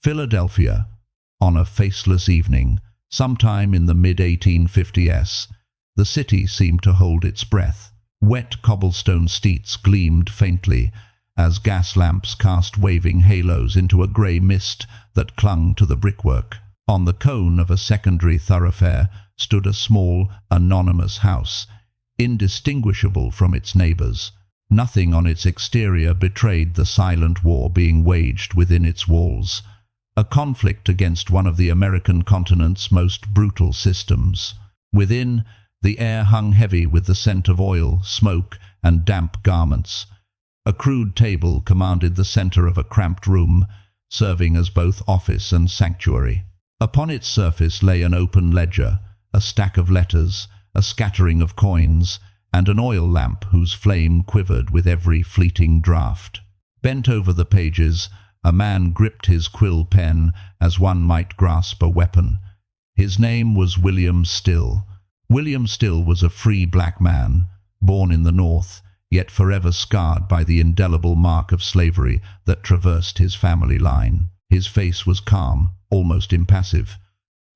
Philadelphia, on a faceless evening, sometime in the mid-1850s, the city seemed to hold its breath. Wet cobblestone streets gleamed faintly as gas lamps cast waving halos into a grey mist that clung to the brickwork. On the cone of a secondary thoroughfare stood a small, anonymous house, indistinguishable from its neighbours. Nothing on its exterior betrayed the silent war being waged within its walls, a conflict against one of the American continent's most brutal systems. Within, the air hung heavy with the scent of oil, smoke, and damp garments. A crude table commanded the centre of a cramped room, serving as both office and sanctuary. Upon its surface lay an open ledger, a stack of letters, a scattering of coins, and an oil lamp whose flame quivered with every fleeting draught. Bent over the pages, a man gripped his quill pen as one might grasp a weapon. His name was William Still. William Still was a free black man, born in the North, yet forever scarred by the indelible mark of slavery that traversed his family line. His face was calm, almost impassive,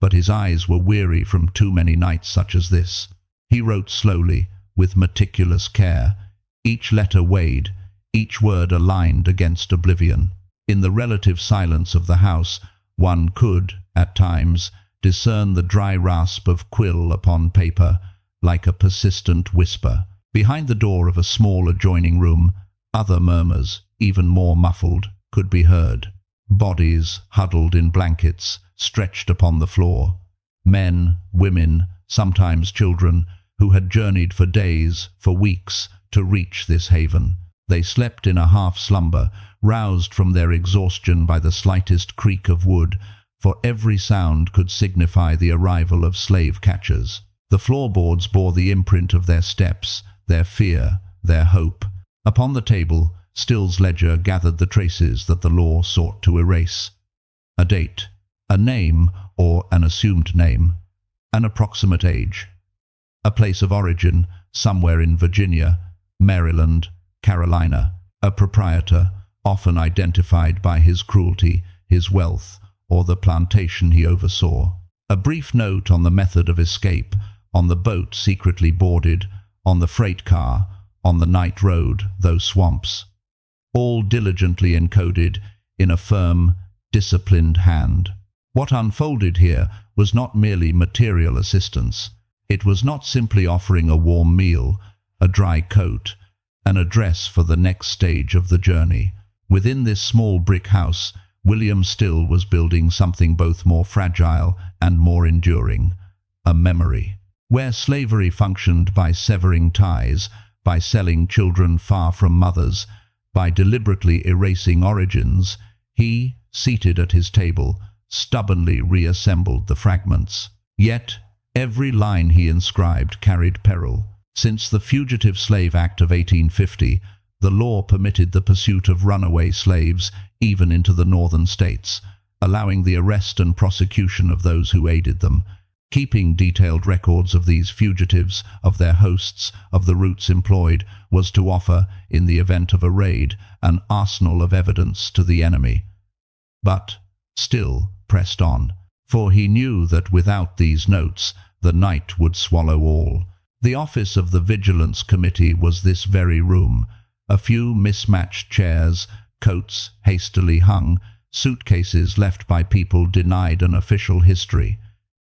but his eyes were weary from too many nights such as this. He wrote slowly, with meticulous care, each letter weighed, each word aligned against oblivion. In the relative silence of the house, one could, at times, discern the dry rasp of quill upon paper, like a persistent whisper. Behind the door of a small adjoining room, other murmurs, even more muffled, could be heard. Bodies, huddled in blankets, stretched upon the floor. Men, women, sometimes children, who had journeyed for days, for weeks, to reach this haven. They slept in a half-slumber, roused from their exhaustion by the slightest creak of wood, for every sound could signify the arrival of slave-catchers. The floorboards bore the imprint of their steps, their fear, their hope. Upon the table, Still's ledger gathered the traces that the law sought to erase. A date, a name or an assumed name, an approximate age, a place of origin, somewhere in Virginia, Maryland, Carolina, a proprietor, often identified by his cruelty, his wealth, or the plantation he oversaw. A brief note on the method of escape, on the boat secretly boarded, on the freight car, on the night road, those swamps. All diligently encoded in a firm, disciplined hand. What unfolded here was not merely material assistance. It was not simply offering a warm meal, a dry coat, an address for the next stage of the journey. Within this small brick house, William Still was building something both more fragile and more enduring, a memory. Where slavery functioned by severing ties, by selling children far from mothers, by deliberately erasing origins, he, seated at his table, stubbornly reassembled the fragments. Yet, every line he inscribed carried peril. Since the Fugitive Slave Act of 1850, the law permitted the pursuit of runaway slaves even into the northern states, allowing the arrest and prosecution of those who aided them. Keeping detailed records of these fugitives, of their hosts, of the routes employed, was to offer, in the event of a raid, an arsenal of evidence to the enemy. But Still pressed on, for he knew that without these notes, the night would swallow all. The office of the Vigilance Committee was this very room. A few mismatched chairs, coats hastily hung, suitcases left by people denied an official history.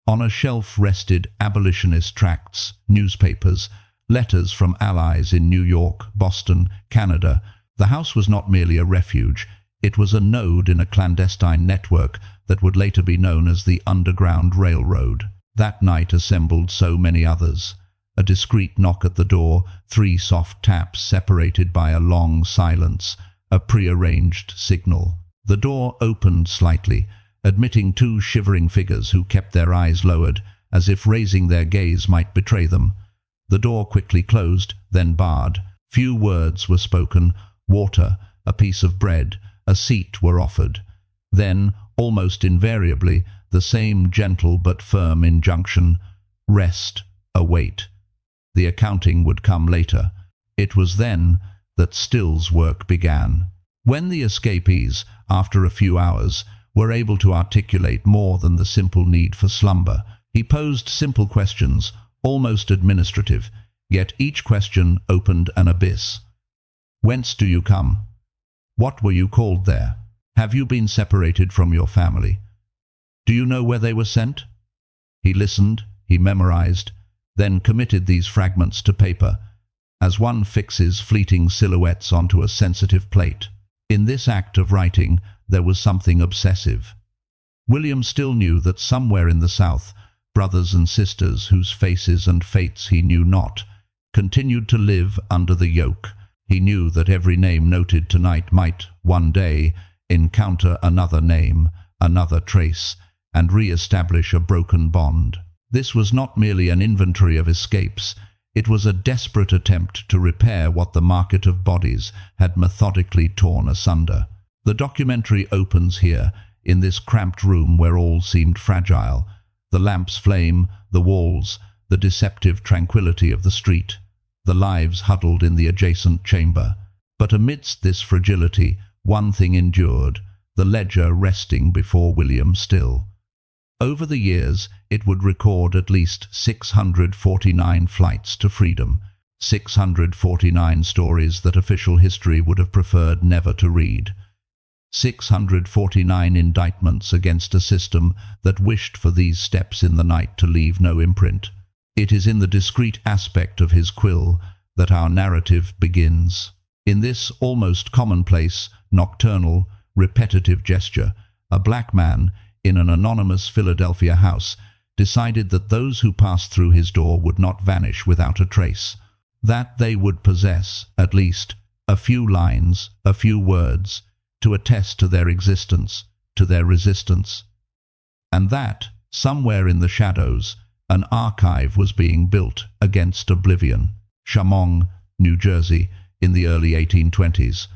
On a shelf rested abolitionist tracts, newspapers, letters from allies in New York, Boston, Canada. The house was not merely a refuge. It was a node in a clandestine network that would later be known as the Underground Railroad. That night assembled so many others. A discreet knock at the door, 3 soft taps separated by a long silence, a prearranged signal. The door opened slightly, admitting 2 shivering figures who kept their eyes lowered, as if raising their gaze might betray them. The door quickly closed, then barred. Few words were spoken. Water, a piece of bread, a seat were offered. Then, almost invariably, the same gentle but firm injunction: rest, await. The accounting would come later. It was then that Still's work began. When the escapees, after a few hours, were able to articulate more than the simple need for slumber. He posed simple questions, almost administrative, yet each question opened an abyss. Whence do you come? What were you called there? Have you been separated from your family? Do you know where they were sent? He listened, he memorized, then committed these fragments to paper, as one fixes fleeting silhouettes onto a sensitive plate. In this act of writing, there was something obsessive. William still knew that somewhere in the South, brothers and sisters whose faces and fates he knew not, continued to live under the yoke. He knew that every name noted tonight might, one day, encounter another name, another trace, and re-establish a broken bond. This was not merely an inventory of escapes, it was a desperate attempt to repair what the market of bodies had methodically torn asunder. The documentary opens here, in this cramped room where all seemed fragile, the lamp's flame, the walls, the deceptive tranquility of the street, the lives huddled in the adjacent chamber. But amidst this fragility, one thing endured, the ledger resting before William still. Over the years, it would record at least 649 flights to freedom, 649 stories that official history would have preferred never to read, 649 indictments against a system that wished for these steps in the night to leave no imprint. It is in the discreet aspect of his quill that our narrative begins. In this almost commonplace, nocturnal, repetitive gesture, a black man, in an anonymous Philadelphia house, decided that those who passed through his door would not vanish without a trace, that they would possess, at least, a few lines, a few words, to attest to their existence, to their resistance. And that, somewhere in the shadows, an archive was being built against oblivion. Shamong, New Jersey, in the early 1820s.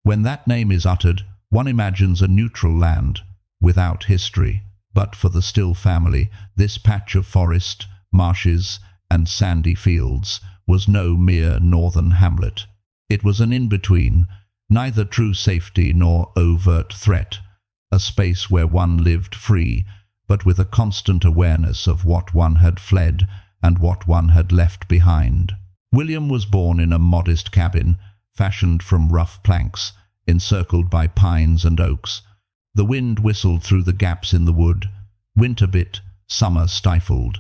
When that name is uttered, one imagines a neutral land, without history. But for the Still family, this patch of forest, marshes, and sandy fields was no mere northern hamlet. It was an in-between, neither true safety nor overt threat, a space where one lived free, but with a constant awareness of what one had fled and what one had left behind. William was born in a modest cabin, fashioned from rough planks, encircled by pines and oaks. The wind whistled through the gaps in the wood. Winter bit, summer stifled.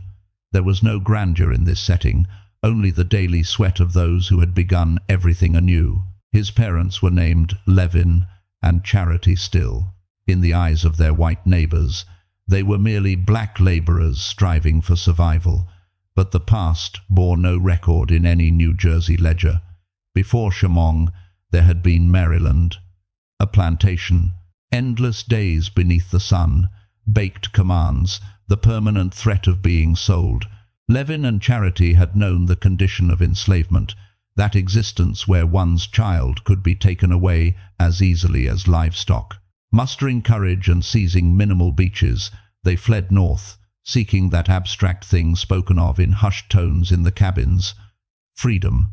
There was no grandeur in this setting, only the daily sweat of those who had begun everything anew. His parents were named Levin and Charity Still. In the eyes of their white neighbors, they were merely black laborers striving for survival, but the past bore no record in any New Jersey ledger. Before Shamong, there had been Maryland, a plantation, endless days beneath the sun, baked commands, the permanent threat of being sold. Levin and Charity had known the condition of enslavement, that existence where one's child could be taken away as easily as livestock. Mustering courage and seizing minimal beaches, they fled north, seeking that abstract thing spoken of in hushed tones in the cabins, freedom.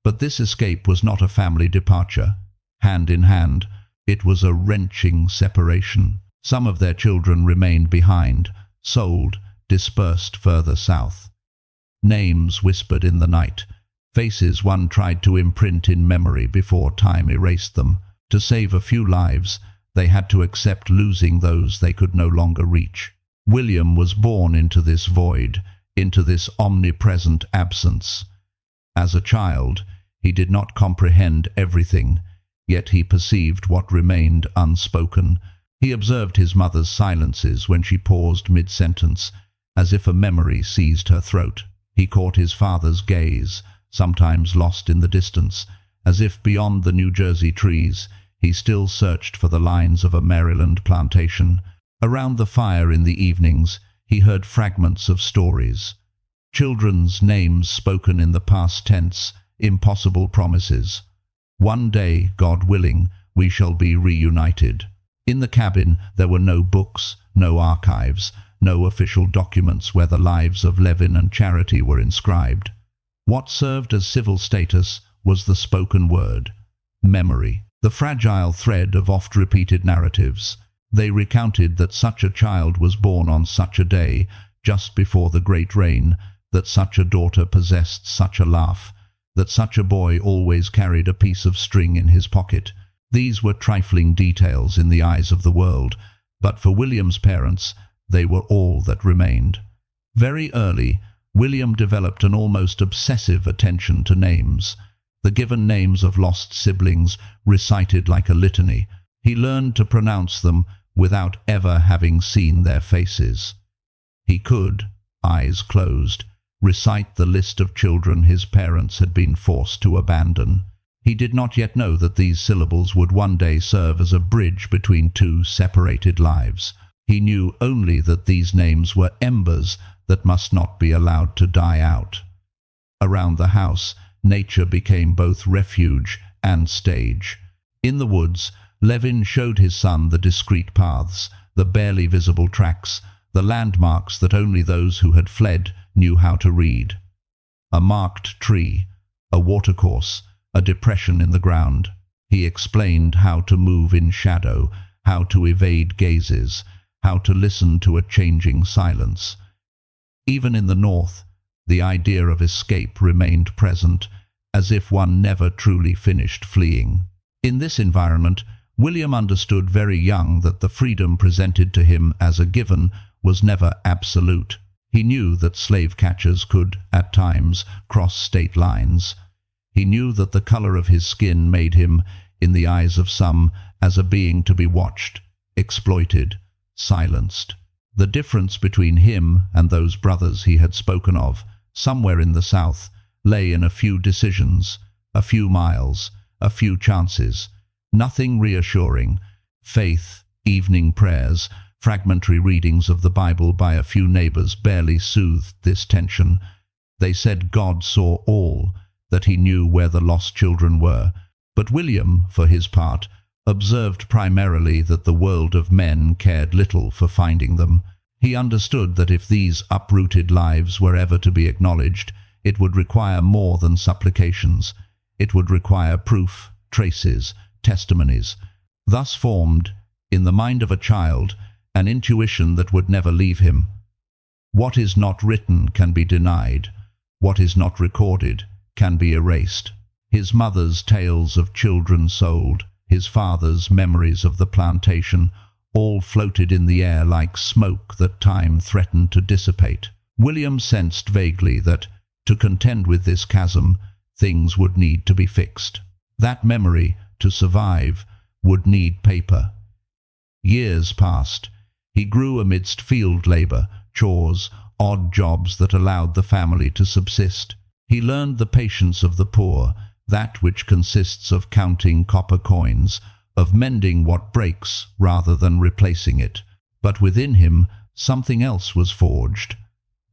But this escape was not a family departure. Hand in hand, it was a wrenching separation. Some of their children remained behind, sold, dispersed further south. Names whispered in the night, faces one tried to imprint in memory before time erased them. To save a few lives, they had to accept losing those they could no longer reach. William was born into this void, into this omnipresent absence. As a child, he did not comprehend everything, yet he perceived what remained unspoken. He observed his mother's silences when she paused mid-sentence, as if a memory seized her throat. He caught his father's gaze, sometimes lost in the distance, as if beyond the New Jersey trees he still searched for the lines of a Maryland plantation. Around the fire in the evenings he heard fragments of stories, children's names spoken in the past tense, impossible promises. One day, God willing, we shall be reunited. In the cabin there were no books, no archives, no official documents where the lives of Levin and Charity were inscribed. What served as civil status was the spoken word, memory, the fragile thread of oft-repeated narratives. They recounted that such a child was born on such a day, just before the great rain, that such a daughter possessed such a laugh, that such a boy always carried a piece of string in his pocket. These were trifling details in the eyes of the world, but for William's parents, they were all that remained. Very early, William developed an almost obsessive attention to names. The given names of lost siblings recited like a litany. He learned to pronounce them without ever having seen their faces. He could, eyes closed, recite the list of children his parents had been forced to abandon. He did not yet know that these syllables would one day serve as a bridge between two separated lives. He knew only that these names were embers that must not be allowed to die out. Around the house, nature became both refuge and stage. In the woods, Levin showed his son the discreet paths, the barely visible tracks, the landmarks that only those who had fled knew how to read. A marked tree, a watercourse, a depression in the ground. He explained how to move in shadow, how to evade gazes, how to listen to a changing silence. Even in the north, the idea of escape remained present, as if one never truly finished fleeing. In this environment, William understood very young that the freedom presented to him as a given was never absolute. He knew that slave catchers could, at times, cross state lines. He knew that the color of his skin made him, in the eyes of some, as a being to be watched, exploited, silenced. The difference between him and those brothers he had spoken of, somewhere in the South, lay in a few decisions, a few miles, a few chances. Nothing reassuring. Faith, evening prayers, fragmentary readings of the Bible by a few neighbors barely soothed this tension. They said God saw all, that he knew where the lost children were. But William, for his part, observed primarily that the world of men cared little for finding them. He understood that if these uprooted lives were ever to be acknowledged, it would require more than supplications. It would require proof, traces, testimonies. Thus formed, in the mind of a child, an intuition that would never leave him. What is not written can be denied. What is not recorded can be erased. His mother's tales of children sold, his father's memories of the plantation, all floated in the air like smoke that time threatened to dissipate. William sensed vaguely that, to contend with this chasm, things would need to be fixed. That memory, to survive, would need paper. Years passed. He grew amidst field labor, chores, odd jobs that allowed the family to subsist. He learned the patience of the poor, that which consists of counting copper coins, of mending what breaks rather than replacing it. But within him, something else was forged.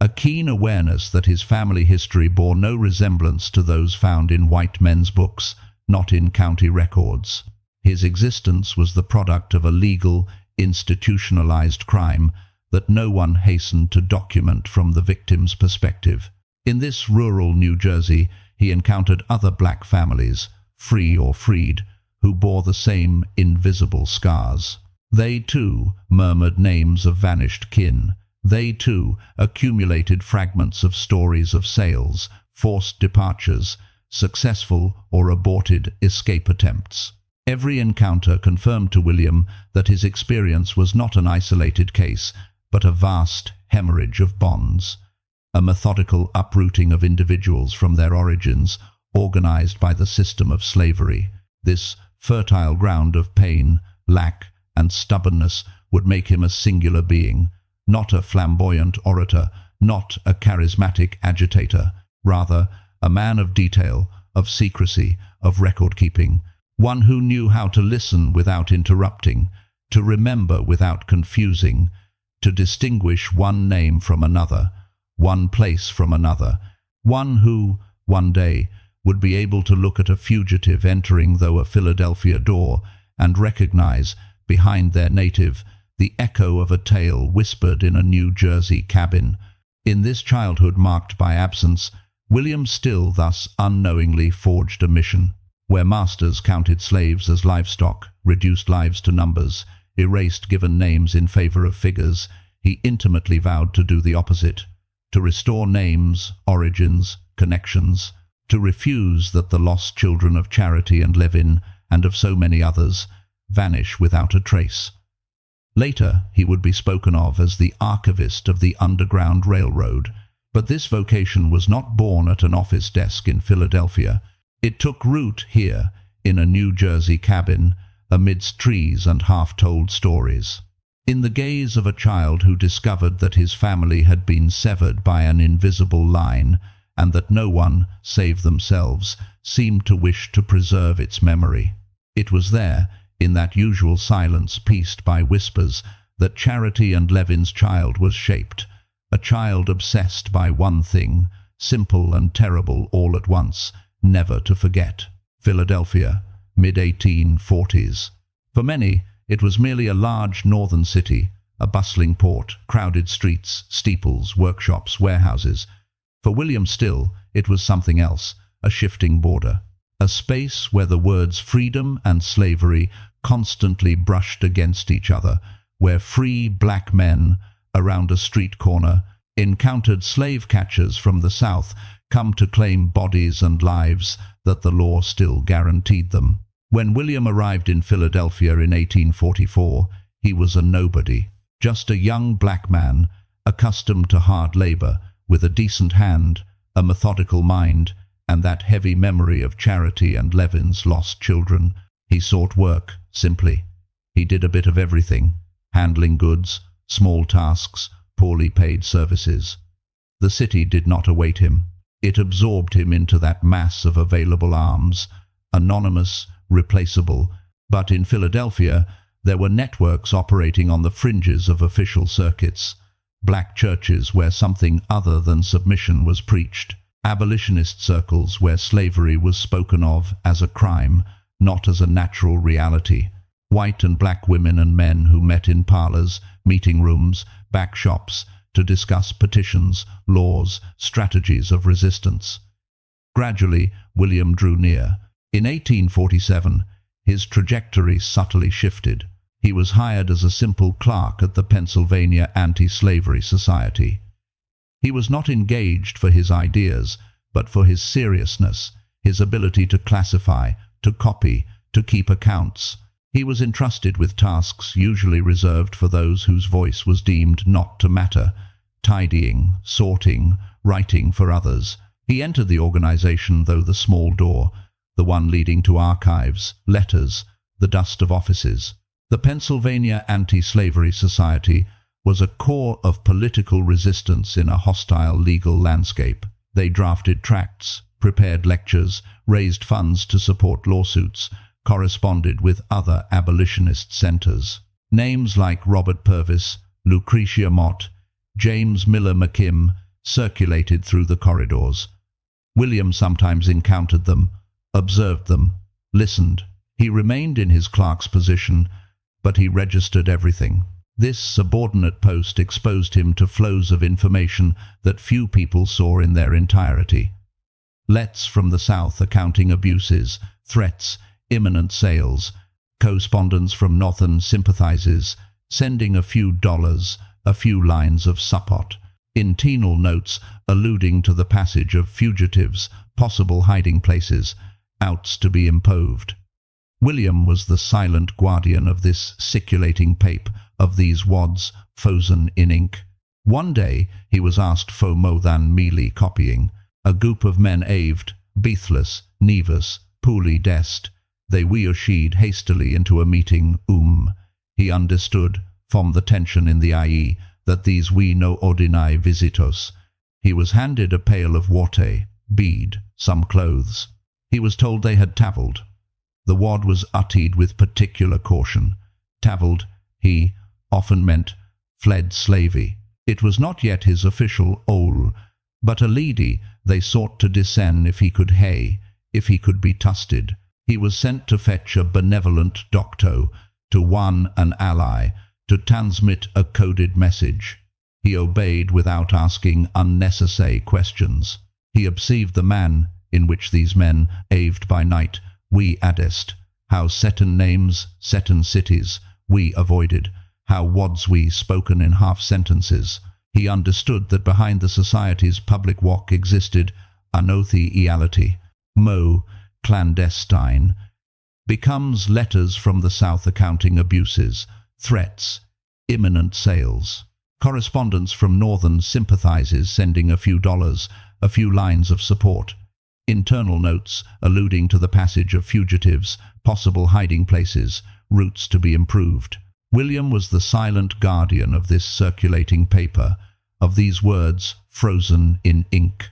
A keen awareness that his family history bore no resemblance to those found in white men's books, not in county records. His existence was the product of a legal, institutionalized crime that no one hastened to document from the victim's perspective. In this rural New Jersey, he encountered other black families, free or freed, who bore the same invisible scars. They, too, murmured names of vanished kin. They, too, accumulated fragments of stories of sales, forced departures, successful or aborted escape attempts. Every encounter confirmed to William that his experience was not an isolated case, but a vast hemorrhage of bonds, a methodical uprooting of individuals from their origins, organized by the system of slavery. This fertile ground of pain, lack, and stubbornness would make him a singular being, not a flamboyant orator, not a charismatic agitator, rather a man of detail, of secrecy, of record-keeping, one who knew how to listen without interrupting, to remember without confusing, to distinguish one name from another, one place from another, one who, one day, would be able to look at a fugitive entering through a Philadelphia door and recognize, behind their native, the echo of a tale whispered in a New Jersey cabin. In this childhood marked by absence, William still thus unknowingly forged a mission. Where masters counted slaves as livestock, reduced lives to numbers, erased given names in favor of figures, he intimately vowed to do the opposite, to restore names, origins, connections, to refuse that the lost children of Charity and Levin, and of so many others, vanish without a trace. Later, he would be spoken of as the archivist of the Underground Railroad, but this vocation was not born at an office desk in Philadelphia. It took root here, in a New Jersey cabin, amidst trees and half-told stories. In the gaze of a child who discovered that his family had been severed by an invisible line, and that no one, save themselves, seemed to wish to preserve its memory. It was there, in that usual silence pieced by whispers, that Charity and Levin's child was shaped, a child obsessed by one thing, simple and terrible all at once, never to forget. Philadelphia, mid-1840s. For many, it was merely a large northern city, a bustling port, crowded streets, steeples, workshops, warehouses. For William Still, it was something else, a shifting border, a space where the words freedom and slavery constantly brushed against each other, where free black men, around a street corner, encountered slave catchers from the South come to claim bodies and lives that the law still guaranteed them. When William arrived in Philadelphia in 1844, he was a nobody, just a young black man, accustomed to hard labor, with a decent hand, a methodical mind, and that heavy memory of Charity and Levin's lost children. He sought work, simply. He did a bit of everything, handling goods, small tasks, poorly paid services. The city did not await him. It absorbed him into that mass of available arms, anonymous, replaceable, but in Philadelphia there were networks operating on the fringes of official circuits, black churches where something other than submission was preached, abolitionist circles where slavery was spoken of as a crime, not as a natural reality, white and black women and men who met in parlors, meeting rooms, back shops, to discuss petitions, laws, strategies of resistance. Gradually, William drew near. In 1847, his trajectory subtly shifted. He was hired as a simple clerk at the Pennsylvania Anti-Slavery Society. He was not engaged for his ideas, but for his seriousness, his ability to classify, to copy, to keep accounts. He was entrusted with tasks usually reserved for those whose voice was deemed not to matter, tidying, sorting, writing for others. He entered the organization through the small door, the one leading to archives, letters, the dust of offices. The Pennsylvania Anti-Slavery Society was a core of political resistance in a hostile legal landscape. They drafted tracts, prepared lectures, raised funds to support lawsuits, corresponded with other abolitionist centers. Names like Robert Purvis, Lucretia Mott, James Miller McKim circulated through the corridors. William sometimes encountered them, observed them, listened. He remained in his clerk's position, but he registered everything. This subordinate post exposed him to flows of information that few people saw in their entirety. Letters from the South accounting abuses, threats, imminent sales, correspondence from Northern sympathizers, sending a few dollars, a few lines of support, internal notes alluding to the passage of fugitives, possible hiding places, outs to be imposed. William was the silent guardian of this circulating paper, of these wads frozen in ink. One day he was asked for more than merely copying. A group of men aved, breathless, nervous, poorly dressed. They wheeled hastily into a meeting. He understood, from the tension in the IE, that these were no ordinary visitors. He was handed a pail of water, bead, some clothes. He was told they had travelled. The word was uttered with particular caution. Travelled, he often meant fled slavey. It was not yet his official ole, but a lady they sought to descend if he could if he could be trusted. He was sent to fetch a benevolent doctor, to warn an ally, to transmit a coded message. He obeyed without asking unnecessary questions. He observed the man in which these men, aved by night, we addest, how certain names, certain cities, we avoided, how wads we spoken in half sentences. He understood that behind the society's public walk existed unoathly reality. Mo, clandestine, becomes letters from the South accounting abuses, threats, imminent sales. Correspondence from Northern sympathizes sending a few dollars, a few lines of support. Internal notes alluding to the passage of fugitives, possible hiding places, routes to be improved. William was the silent guardian of this circulating paper, of these words frozen in ink.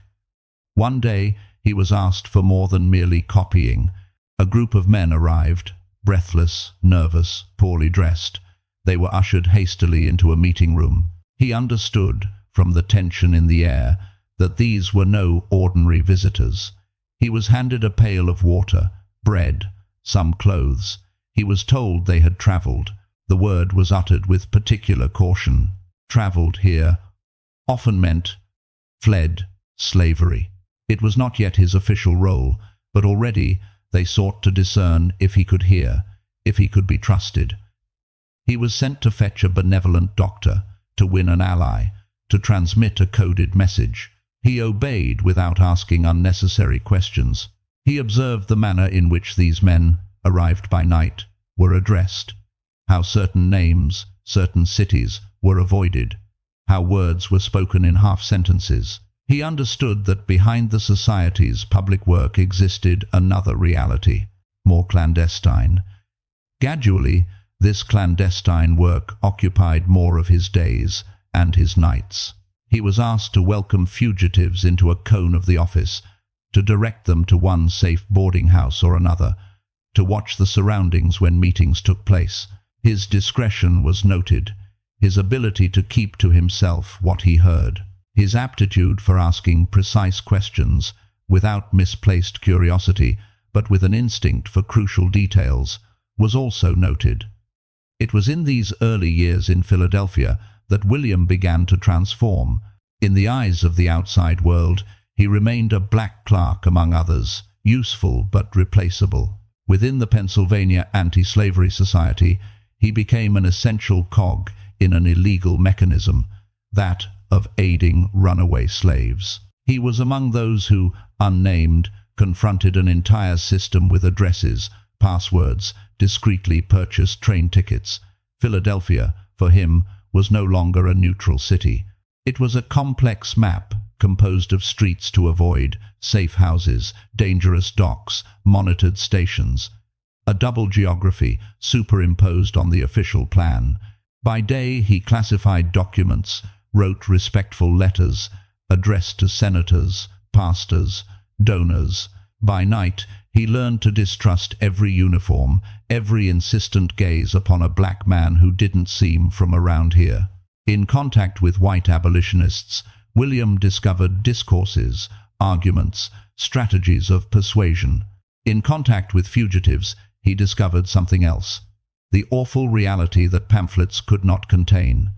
One day he was asked for more than merely copying. A group of men arrived, breathless, nervous, poorly dressed. They were ushered hastily into a meeting room. He understood, from the tension in the air, that these were no ordinary visitors. He was handed a pail of water, bread, some clothes. He was told they had travelled. The word was uttered with particular caution. Travelled here often meant fled slavery. It was not yet his official role, but already they sought to discern if he could hear, if he could be trusted. He was sent to fetch a benevolent doctor, to win an ally, to transmit a coded message. He obeyed without asking unnecessary questions. He observed the manner in which these men, arrived by night, were addressed, how certain names, certain cities, were avoided, how words were spoken in half sentences. He understood that behind the society's public work existed another reality, more clandestine. Gradually, this clandestine work occupied more of his days and his nights. He was asked to welcome fugitives into a cone of the office, to direct them to one safe boarding house or another, to watch the surroundings when meetings took place. His discretion was noted, his ability to keep to himself what he heard, his aptitude for asking precise questions without misplaced curiosity, but with an instinct for crucial details, was also noted. It was in these early years in Philadelphia that William began to transform. In the eyes of the outside world, he remained a black clerk among others, useful but replaceable. Within the Pennsylvania Anti-Slavery Society, he became an essential cog in an illegal mechanism, that of aiding runaway slaves. He was among those who, unnamed, confronted an entire system with addresses, passwords, discreetly purchased train tickets. Philadelphia, for him, was no longer a neutral city. It was a complex map composed of streets to avoid, safe houses, dangerous docks, monitored stations. A double geography superimposed on the official plan. By day he classified documents, wrote respectful letters, addressed to senators, pastors, donors. By night he learned to distrust every uniform, every insistent gaze upon a black man who didn't seem from around here. In contact with white abolitionists, William discovered discourses, arguments, strategies of persuasion. In contact with fugitives, he discovered something else, the awful reality that pamphlets could not contain.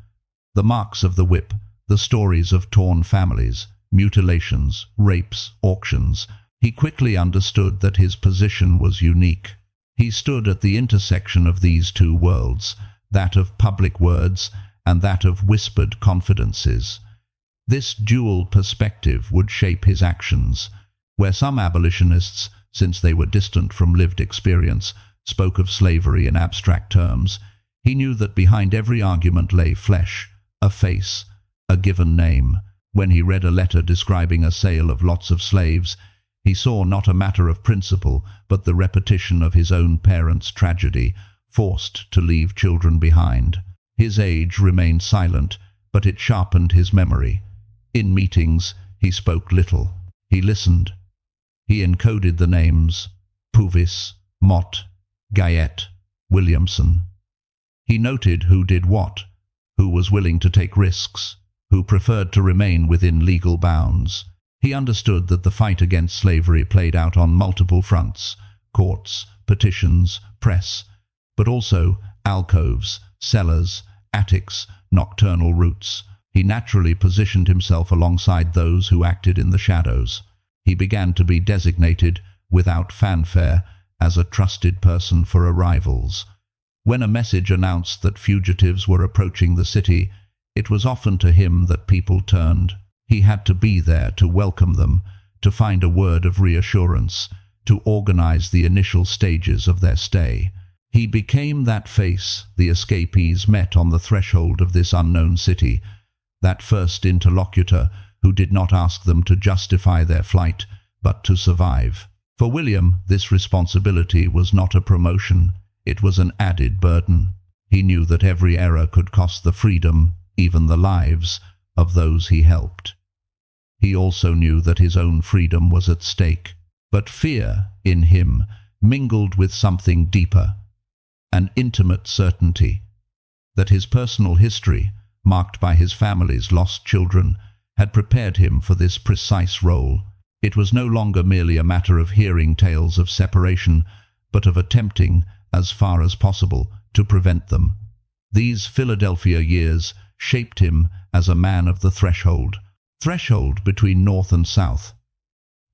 The marks of the whip, the stories of torn families, mutilations, rapes, auctions. He quickly understood that his position was unique. He stood at the intersection of these two worlds, that of public words and that of whispered confidences. This dual perspective would shape his actions. Where some abolitionists, since they were distant from lived experience, spoke of slavery in abstract terms, he knew that behind every argument lay flesh, a face, a given name. When he read a letter describing a sale of lots of slaves, he saw not a matter of principle, but the repetition of his own parents' tragedy, forced to leave children behind. His age remained silent, but it sharpened his memory. In meetings, he spoke little. He listened. He encoded the names Puvis, Mott, Guyette, Williamson. He noted who did what, who was willing to take risks, who preferred to remain within legal bounds. He understood that the fight against slavery played out on multiple fronts: courts, petitions, press, but also alcoves, cellars, attics, nocturnal routes. He naturally positioned himself alongside those who acted in the shadows. He began to be designated, without fanfare, as a trusted person for arrivals. When a message announced that fugitives were approaching the city, it was often to him that people turned. He had to be there to welcome them, to find a word of reassurance, to organize the initial stages of their stay. He became that face the escapees met on the threshold of this unknown city, that first interlocutor who did not ask them to justify their flight, but to survive. For William, this responsibility was not a promotion, it was an added burden. He knew that every error could cost the freedom, even the lives, of those he helped. He also knew that his own freedom was at stake, but fear, in him, mingled with something deeper, an intimate certainty that his personal history, marked by his family's lost children, had prepared him for this precise role. It was no longer merely a matter of hearing tales of separation, but of attempting, as far as possible, to prevent them. These Philadelphia years shaped him as a man of the threshold between North and South,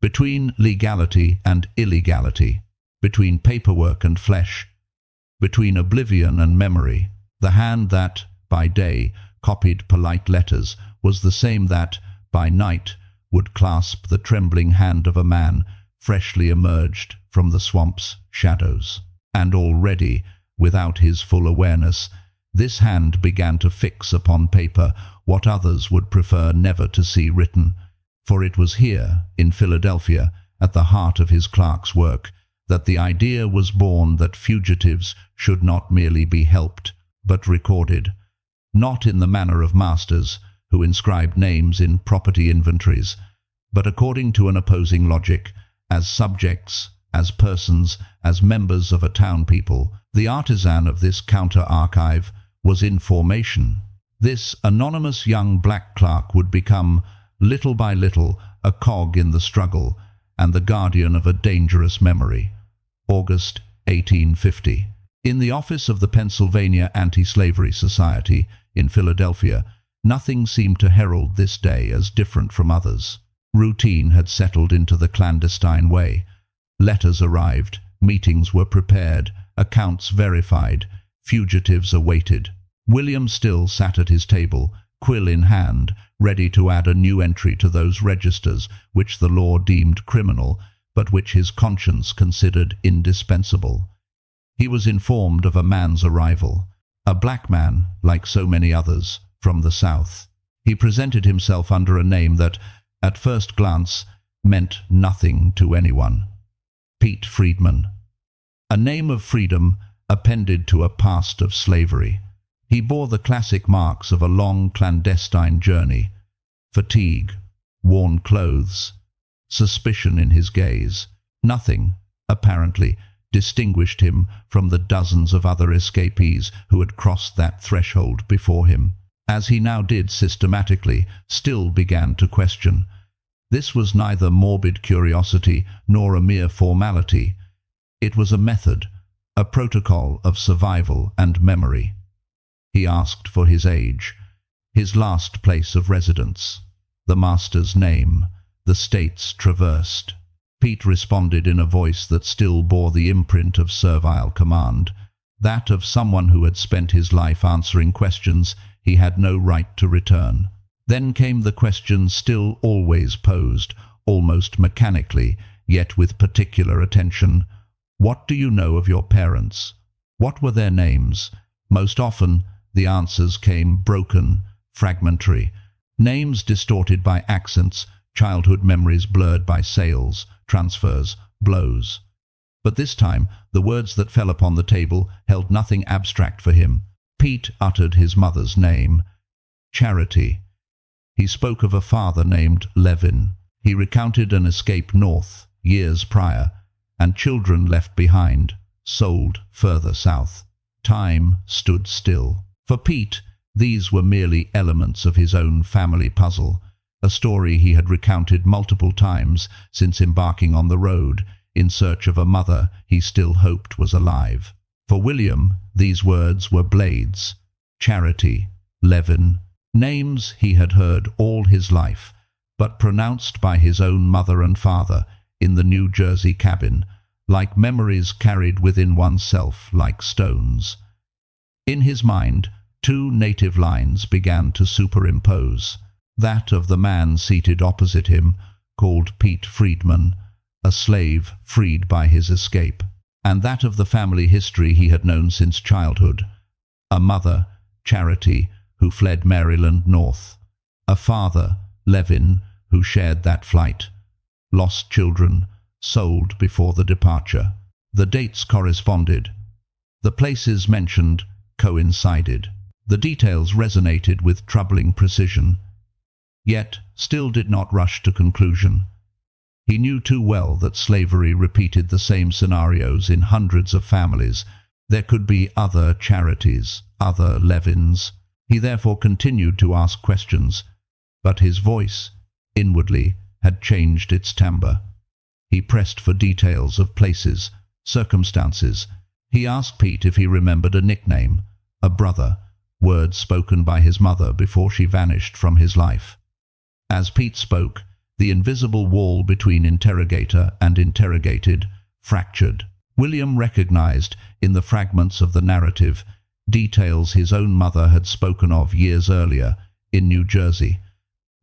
between legality and illegality, between paperwork and flesh, between oblivion and memory. The hand that, by day, copied polite letters was the same that, by night, would clasp the trembling hand of a man freshly emerged from the swamp's shadows. And already, without his full awareness, this hand began to fix upon paper what others would prefer never to see written. For it was here, in Philadelphia, at the heart of his clerk's work, that the idea was born that fugitives should not merely be helped, but recorded, not in the manner of masters who inscribed names in property inventories, but according to an opposing logic, as subjects, as persons, as members of a town people. The artisan of this counter-archive was in formation. This anonymous young black clerk would become, little by little, a cog in the struggle and the guardian of a dangerous memory. August 1850. In the office of the Pennsylvania Anti-Slavery Society in Philadelphia, nothing seemed to herald this day as different from others. Routine had settled into the clandestine way. Letters arrived, meetings were prepared, accounts verified, fugitives awaited. William still sat at his table, quill in hand, ready to add a new entry to those registers which the law deemed criminal, but which his conscience considered indispensable. He was informed of a man's arrival, a black man, like so many others, from the South. He presented himself under a name that, at first glance, meant nothing to anyone. Pete Friedman. A name of freedom appended to a past of slavery. He bore the classic marks of a long clandestine journey: fatigue, worn clothes, suspicion in his gaze. Nothing, apparently, distinguished him from the dozens of other escapees who had crossed that threshold before him. As he now did systematically, still began to question. This was neither morbid curiosity nor a mere formality. It was a method, a protocol of survival and memory. He asked for his age, his last place of residence, the master's name, the states traversed. Pete responded in a voice that still bore the imprint of servile command, that of someone who had spent his life answering questions he had no right to return. Then came the question still always posed, almost mechanically, yet with particular attention. What do you know of your parents? What were their names? Most often, the answers came broken, fragmentary. Names distorted by accents, childhood memories blurred by sales, transfers, blows. But this time, the words that fell upon the table held nothing abstract for him. Pete uttered his mother's name, Charity. He spoke of a father named Levin. He recounted an escape north, years prior, and children left behind, sold further south. Time stood still. For Pete, these were merely elements of his own family puzzle, a story he had recounted multiple times since embarking on the road in search of a mother he still hoped was alive. For William, these words were blades: Charity, Levin, names he had heard all his life, but pronounced by his own mother and father in the New Jersey cabin, like memories carried within oneself like stones. In his mind, two native lines began to superimpose. That of the man seated opposite him, called Pete Friedman, a slave freed by his escape, and that of the family history he had known since childhood. A mother, Charity, who fled Maryland north. A father, Levin, who shared that flight. Lost children, sold before the departure. The dates corresponded. The places mentioned coincided. The details resonated with troubling precision, yet still did not rush to conclusion. He knew too well that slavery repeated the same scenarios in hundreds of families. There could be other Charities, other Levins. He therefore continued to ask questions, but his voice, inwardly, had changed its timbre. He pressed for details of places, circumstances. He asked Pete if he remembered a nickname, a brother, words spoken by his mother before she vanished from his life. As Pete spoke, the invisible wall between interrogator and interrogated fractured. William recognized, in the fragments of the narrative, details his own mother had spoken of years earlier, in New Jersey.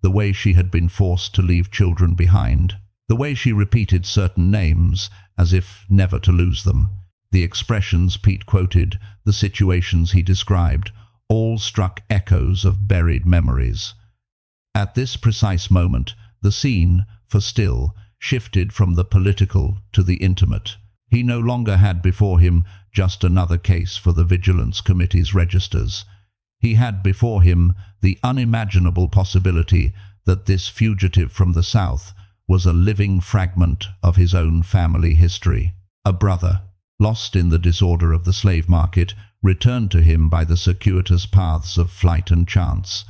The way she had been forced to leave children behind. The way she repeated certain names, as if never to lose them. The expressions Pete quoted, the situations he described, all struck echoes of buried memories. At this precise moment, the scene, for still, shifted from the political to the intimate. He no longer had before him just another case for the Vigilance Committee's registers. He had before him the unimaginable possibility that this fugitive from the South was a living fragment of his own family history. A brother, lost in the disorder of the slave market, returned to him by the circuitous paths of flight and chance.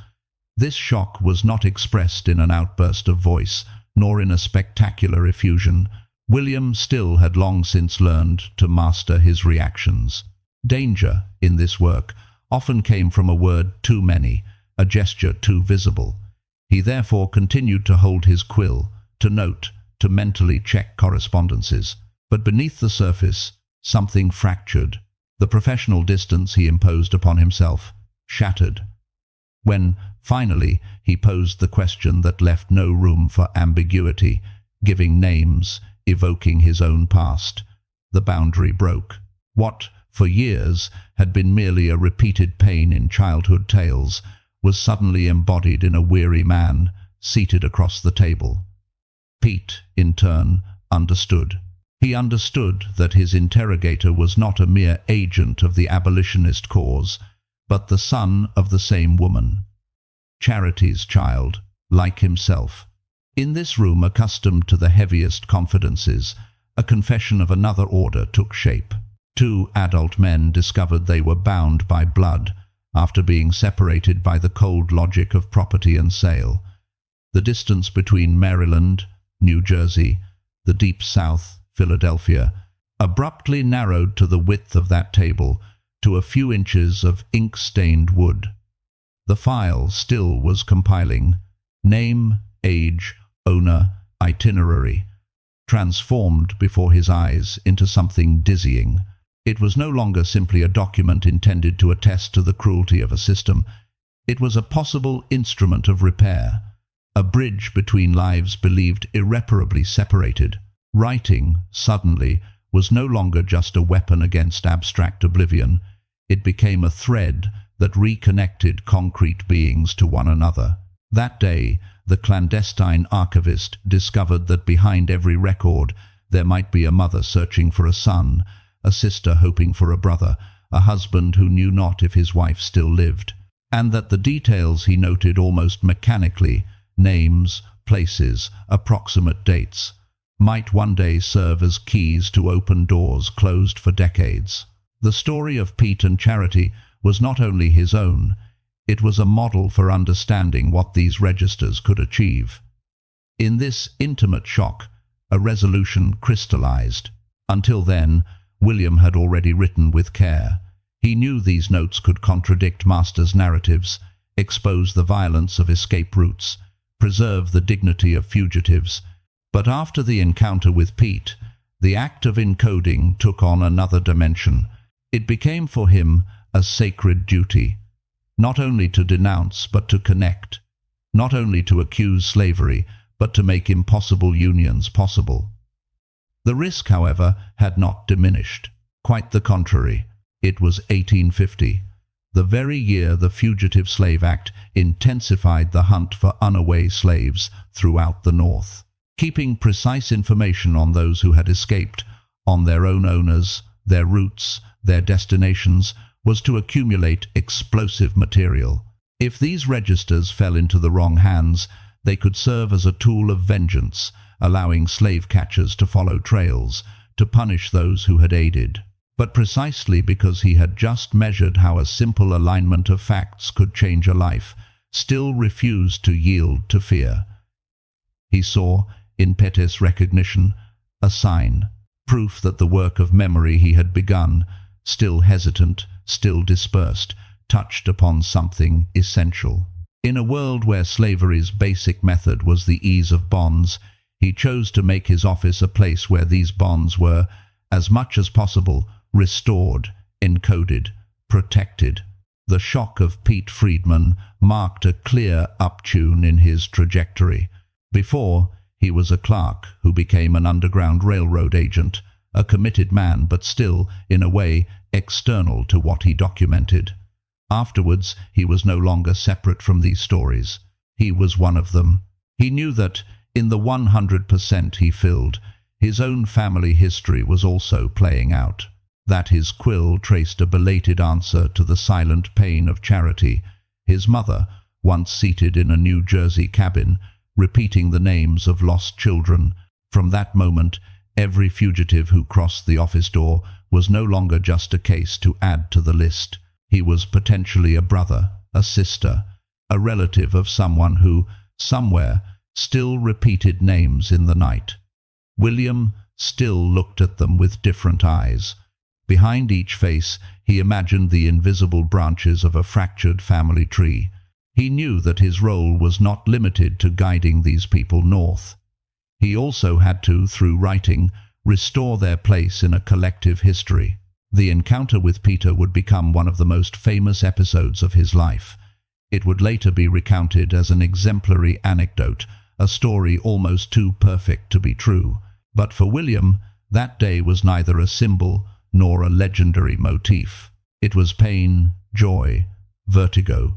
This shock was not expressed in an outburst of voice, nor in a spectacular effusion. William still had long since learned to master his reactions. Danger, in this work, often came from a word too many, a gesture too visible. He therefore continued to hold his quill, to note, to mentally check correspondences. But beneath the surface, something fractured. The professional distance he imposed upon himself shattered. When, finally, he posed the question that left no room for ambiguity, giving names, evoking his own past, the boundary broke. What, for years, had been merely a repeated pain in childhood tales, was suddenly embodied in a weary man, seated across the table. Pete, in turn, understood. He understood that his interrogator was not a mere agent of the abolitionist cause, but the son of the same woman. Charity's child, like himself. In this room, accustomed to the heaviest confidences, a confession of another order took shape. Two adult men discovered they were bound by blood after being separated by the cold logic of property and sale. The distance between Maryland, New Jersey, the deep South, Philadelphia, abruptly narrowed to the width of that table, to a few inches of ink-stained wood. The file still was compiling. Name, age, owner, itinerary, transformed before his eyes into something dizzying. It was no longer simply a document intended to attest to the cruelty of a system. It was a possible instrument of repair, a bridge between lives believed irreparably separated. Writing, suddenly, was no longer just a weapon against abstract oblivion. It became a thread that reconnected concrete beings to one another. That day, the clandestine archivist discovered that behind every record there might be a mother searching for a son, a sister hoping for a brother, a husband who knew not if his wife still lived, and that the details he noted almost mechanically, names, places, approximate dates, might one day serve as keys to open doors closed for decades. The story of Pete and Charity was not only his own, it was a model for understanding what these registers could achieve. In this intimate shock, a resolution crystallized. Until then, William had already written with care. He knew these notes could contradict Master's narratives, expose the violence of escape routes, preserve the dignity of fugitives. But after the encounter with Pete, the act of encoding took on another dimension. It became for him a sacred duty, not only to denounce but to connect, not only to accuse slavery but to make impossible unions possible. The risk, however, had not diminished. Quite the contrary. It was 1850, the very year the Fugitive Slave Act intensified the hunt for runaway slaves throughout the North, keeping precise information on those who had escaped, on their own owners, their routes, their destinations, was to accumulate explosive material. If these registers fell into the wrong hands, they could serve as a tool of vengeance, allowing slave catchers to follow trails, to punish those who had aided. But precisely because he had just measured how a simple alignment of facts could change a life, still refused to yield to fear. He saw, in Pettis' recognition, a sign, proof that the work of memory he had begun, still hesitant, still dispersed, touched upon something essential. In a world where slavery's basic method was the ease of bonds, he chose to make his office a place where these bonds were, as much as possible, restored, encoded, protected. The shock of Pete Friedman marked a clear uptune in his trajectory. Before, he was a clerk who became an Underground Railroad agent, a committed man but still, in a way, external to what he documented. Afterwards, he was no longer separate from these stories. He was one of them. He knew that, in the 100% he filled, his own family history was also playing out. That his quill traced a belated answer to the silent pain of charity. His mother, once seated in a New Jersey cabin, repeating the names of lost children. From that moment, every fugitive who crossed the office door was no longer just a case to add to the list. He was potentially a brother, a sister, a relative of someone who, somewhere, still repeated names in the night. William still looked at them with different eyes. Behind each face, he imagined the invisible branches of a fractured family tree. He knew that his role was not limited to guiding these people north. He also had to, through writing, restore their place in a collective history. The encounter with Peter would become one of the most famous episodes of his life. It would later be recounted as an exemplary anecdote, a story almost too perfect to be true. But for William, that day was neither a symbol nor a legendary motif. It was pain, joy, vertigo.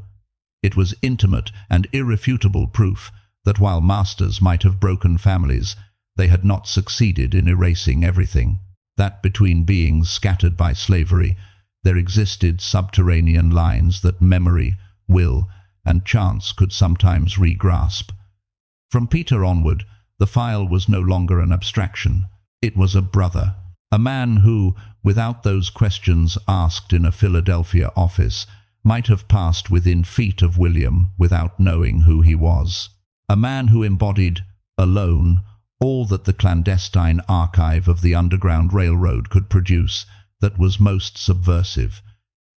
It was intimate and irrefutable proof that while masters might have broken families, they had not succeeded in erasing everything. That between beings scattered by slavery, there existed subterranean lines that memory, will, and chance could sometimes regrasp. From Peter onward, the file was no longer an abstraction. It was a brother, a man who, without those questions asked in a Philadelphia office, might have passed within feet of William without knowing who he was. A man who embodied, alone, all that the clandestine archive of the Underground Railroad could produce that was most subversive,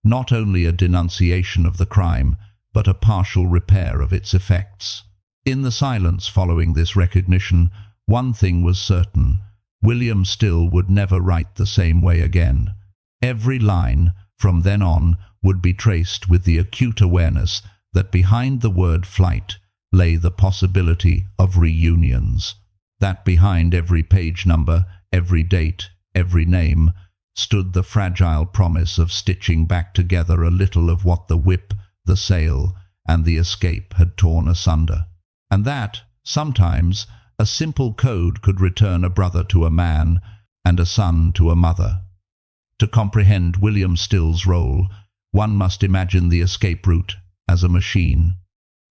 not only a denunciation of the crime, but a partial repair of its effects. In the silence following this recognition, one thing was certain: William Still would never write the same way again. Every line, from then on, would be traced with the acute awareness that behind the word flight lay the possibility of reunions. That behind every page number, every date, every name, stood the fragile promise of stitching back together a little of what the whip, the sail, and the escape had torn asunder. And that, sometimes, a simple code could return a brother to a man and a son to a mother. To comprehend William Still's role, one must imagine the escape route as a machine,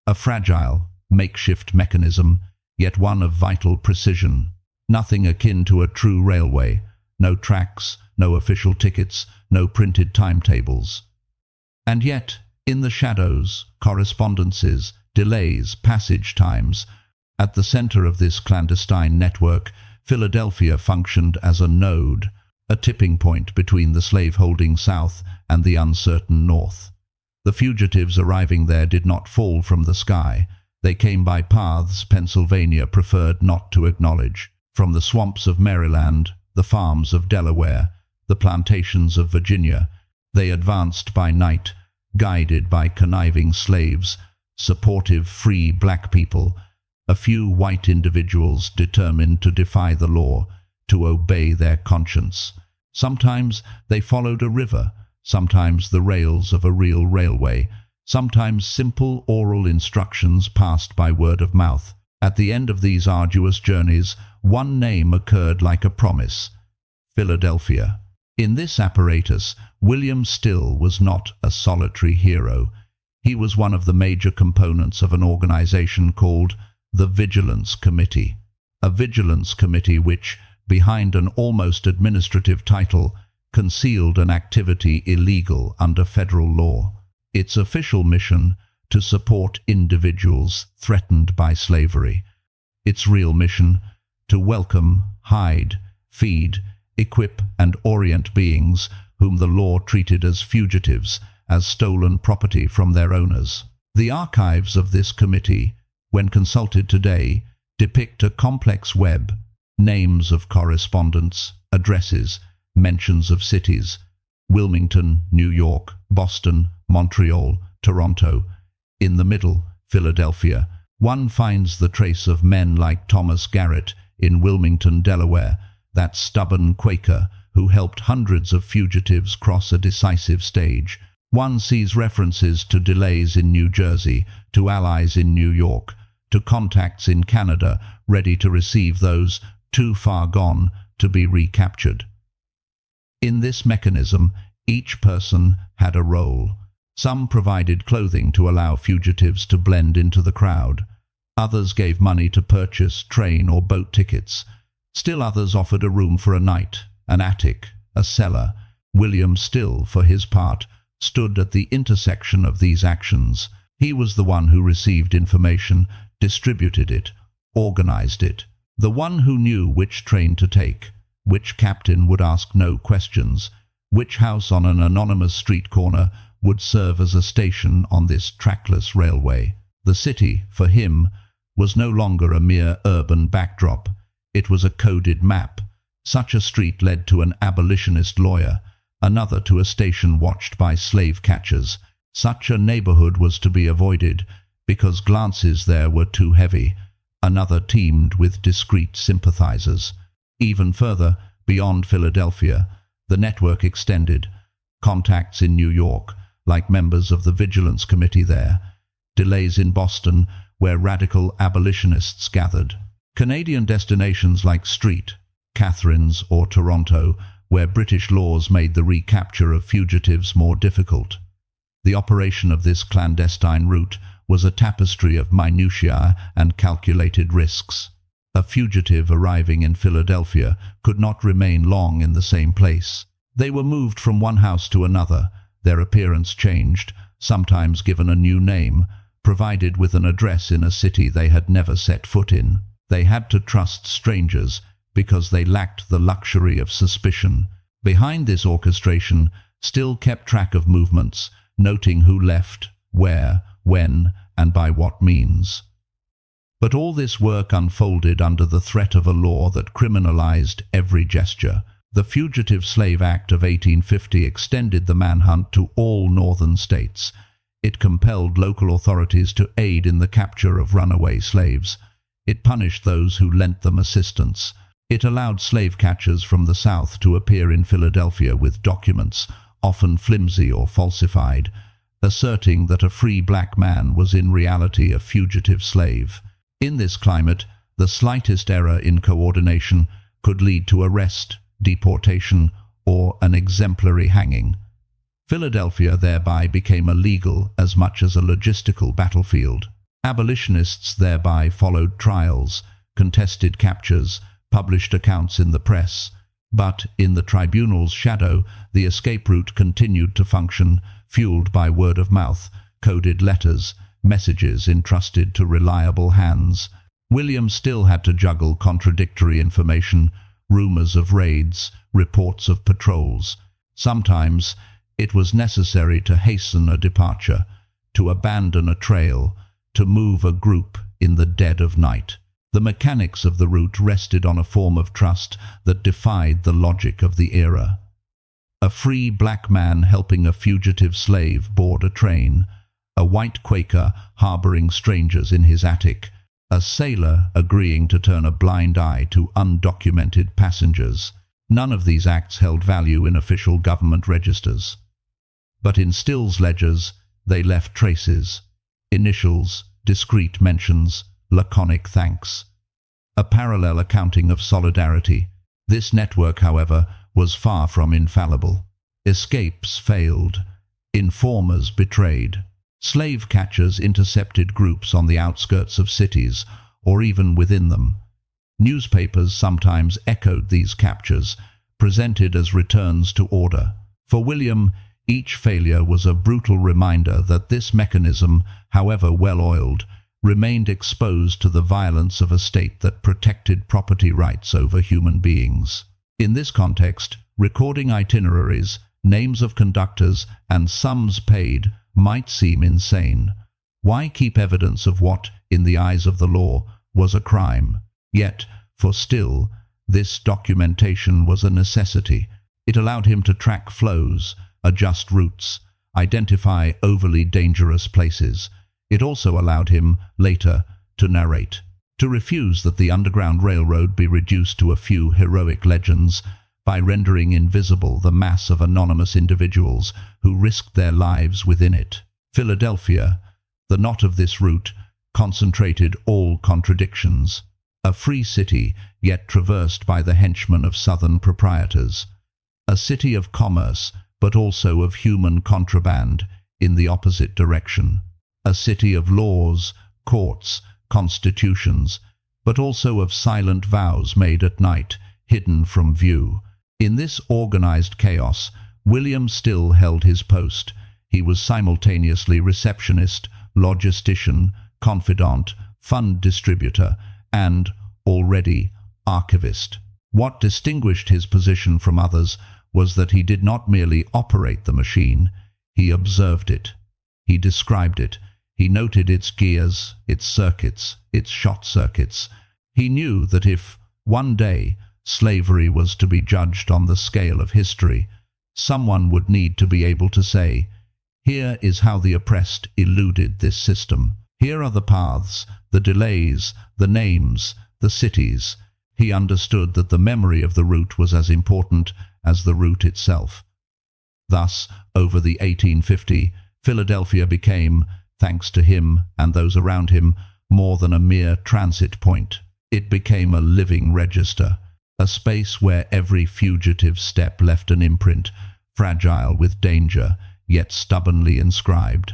a fragile, makeshift mechanism, yet one of vital precision. Nothing akin to a true railway, no tracks, no official tickets, no printed timetables. And yet, in the shadows, correspondences, delays, passage times, at the center of this clandestine network, Philadelphia functioned as a node, a tipping point between the slave-holding South and the uncertain North. The fugitives arriving there did not fall from the sky. They came by paths Pennsylvania preferred not to acknowledge. From the swamps of Maryland, the farms of Delaware, the plantations of Virginia, They advanced by night, guided by conniving slaves, supportive free black people, a few white individuals determined to defy the law, to obey their conscience. Sometimes they followed a river, sometimes the rails of a real railway, sometimes simple oral instructions passed by word of mouth. At the end of these arduous journeys, one name occurred like a promise: Philadelphia. In this apparatus, William Still was not a solitary hero. He was one of the major components of an organization called the Vigilance Committee. A vigilance committee which, behind an almost administrative title, concealed an activity illegal under federal law. Its official mission: to support individuals threatened by slavery. Its real mission: to welcome, hide, feed, equip and orient beings whom the law treated as fugitives, as stolen property from their owners. The archives of this committee, when consulted today, depict a complex web: names of correspondents, addresses, mentions of cities: Wilmington, New York, Boston, Montreal, Toronto. In the middle, Philadelphia. One finds the trace of men like Thomas Garrett in Wilmington, Delaware, that stubborn Quaker who helped hundreds of fugitives cross a decisive stage. One sees references to delays in New Jersey, to allies in New York, to contacts in Canada ready to receive those too far gone to be recaptured. In this mechanism, each person had a role. Some provided clothing to allow fugitives to blend into the crowd. Others gave money to purchase train or boat tickets. Still others offered a room for a night, an attic, a cellar. William Still, for his part, stood at the intersection of these actions. He was the one who received information, distributed it, organized it. The one who knew which train to take, which captain would ask no questions, which house on an anonymous street corner would serve as a station on this trackless railway. The city, for him, was no longer a mere urban backdrop. It was a coded map. Such a street led to an abolitionist lawyer, another to a station watched by slave catchers. Such a neighborhood was to be avoided because glances there were too heavy. Another teemed with discreet sympathizers. Even further, beyond Philadelphia, the network extended. Contacts in New York, like members of the Vigilance Committee there. Delays in Boston, where radical abolitionists gathered. Canadian destinations like Street, Catherine's or Toronto, where British laws made the recapture of fugitives more difficult. The operation of this clandestine route was a tapestry of minutiae and calculated risks. A fugitive arriving in Philadelphia could not remain long in the same place. They were moved from one house to another, their appearance changed, sometimes given a new name, provided with an address in a city they had never set foot in. They had to trust strangers because they lacked the luxury of suspicion. Behind this orchestration, Still kept track of movements, noting who left, where, when, and by what means. But all this work unfolded under the threat of a law that criminalized every gesture. The Fugitive Slave Act of 1850 extended the manhunt to all northern states. It compelled local authorities to aid in the capture of runaway slaves. It punished those who lent them assistance. It allowed slave catchers from the South to appear in Philadelphia with documents, often flimsy or falsified, asserting that a free black man was in reality a fugitive slave. In this climate, the slightest error in coordination could lead to arrest, deportation, or an exemplary hanging. Philadelphia thereby became a legal as much as a logistical battlefield. Abolitionists thereby followed trials, contested captures, published accounts in the press. But in the tribunal's shadow, the escape route continued to function, fueled by word of mouth, coded letters, messages entrusted to reliable hands. William still had to juggle contradictory information, rumors of raids, reports of patrols. Sometimes it was necessary to hasten a departure, to abandon a trail, to move a group in the dead of night. The mechanics of the route rested on a form of trust that defied the logic of the era. A free black man helping a fugitive slave board a train, a white Quaker harboring strangers in his attic, a sailor agreeing to turn a blind eye to undocumented passengers. None of these acts held value in official government registers. But in Still's ledgers, they left traces, initials, discreet mentions, laconic thanks. A parallel accounting of solidarity. This network, however, was far from infallible. Escapes failed. Informers betrayed. Slave catchers intercepted groups on the outskirts of cities, or even within them. Newspapers sometimes echoed these captures, presented as returns to order. For William, each failure was a brutal reminder that this mechanism, however well-oiled, remained exposed to the violence of a state that protected property rights over human beings. In this context, recording itineraries, names of conductors, and sums paid might seem insane. Why keep evidence of what, in the eyes of the law, was a crime? Yet, for Still, this documentation was a necessity. It allowed him to track flows, adjust routes, identify overly dangerous places. It also allowed him, later, to narrate, to refuse that the Underground Railroad be reduced to a few heroic legends by rendering invisible the mass of anonymous individuals who risked their lives within it. Philadelphia, the knot of this route, concentrated all contradictions. A free city, yet traversed by the henchmen of Southern proprietors. A city of commerce, but also of human contraband in the opposite direction. A city of laws, courts, constitutions, but also of silent vows made at night, hidden from view. In this organized chaos, William Still held his post. He was simultaneously receptionist, logistician, confidant, fund distributor, and, already, archivist. What distinguished his position from others was that he did not merely operate the machine, he observed it. He described it. He noted its gears, its circuits, its short circuits. He knew that if, one day, slavery was to be judged on the scale of history, someone would need to be able to say, "Here is how the oppressed eluded this system. Here are the paths, the delays, the names, the cities." He understood that the memory of the route was as important as the route itself. Thus, over the 1850, Philadelphia became, thanks to him and those around him, more than a mere transit point. It became a living register, a space where every fugitive step left an imprint, fragile with danger, yet stubbornly inscribed.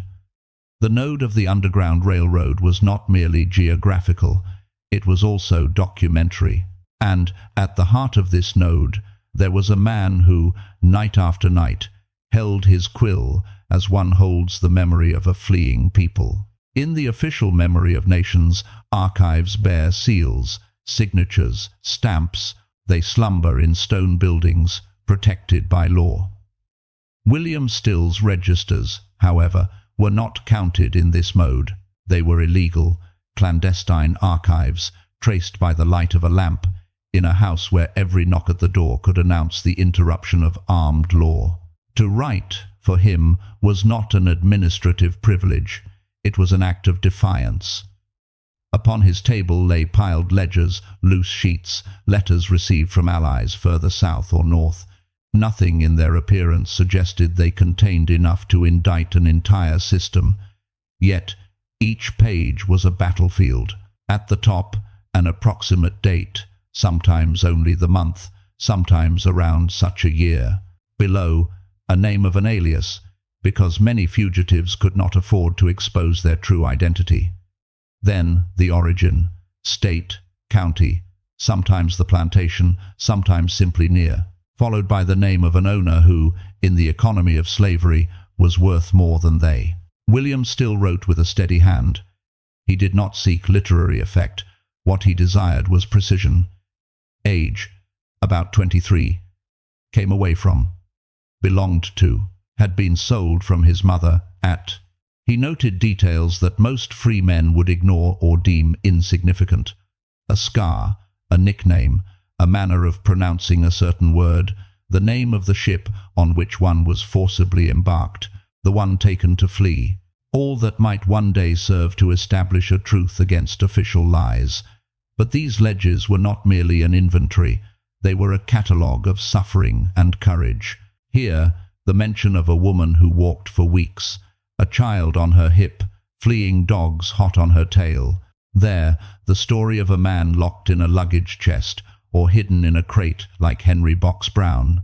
The node of the Underground Railroad was not merely geographical, it was also documentary. And at the heart of this node, there was a man who, night after night, held his quill as one holds the memory of a fleeing people. In the official memory of nations, archives bear seals, signatures, stamps. They slumber in stone buildings, protected by law. William Still's registers, however, were not counted in this mode. They were illegal, clandestine archives, traced by the light of a lamp, in a house where every knock at the door could announce the interruption of armed law. To write, for him, was not an administrative privilege. It was an act of defiance. Upon his table lay piled ledgers, loose sheets, letters received from allies further south or north. Nothing in their appearance suggested they contained enough to indict an entire system. Yet, each page was a battlefield. At the top, an approximate date, sometimes only the month, sometimes around such a year. Below, a name of an alias, because many fugitives could not afford to expose their true identity. Then the origin, state, county, sometimes the plantation, sometimes simply near, followed by the name of an owner who, in the economy of slavery, was worth more than they. William Still wrote with a steady hand. He did not seek literary effect. What he desired was precision. Age, about 23, came away from, belonged to, had been sold from his mother at. He noted details that most free men would ignore or deem insignificant. A scar, a nickname, a manner of pronouncing a certain word, the name of the ship on which one was forcibly embarked, the one taken to flee, all that might one day serve to establish a truth against official lies. But these ledgers were not merely an inventory, they were a catalogue of suffering and courage. Here, the mention of a woman who walked for weeks, a child on her hip, fleeing dogs hot on her tail. There, the story of a man locked in a luggage chest or hidden in a crate like Henry Box Brown.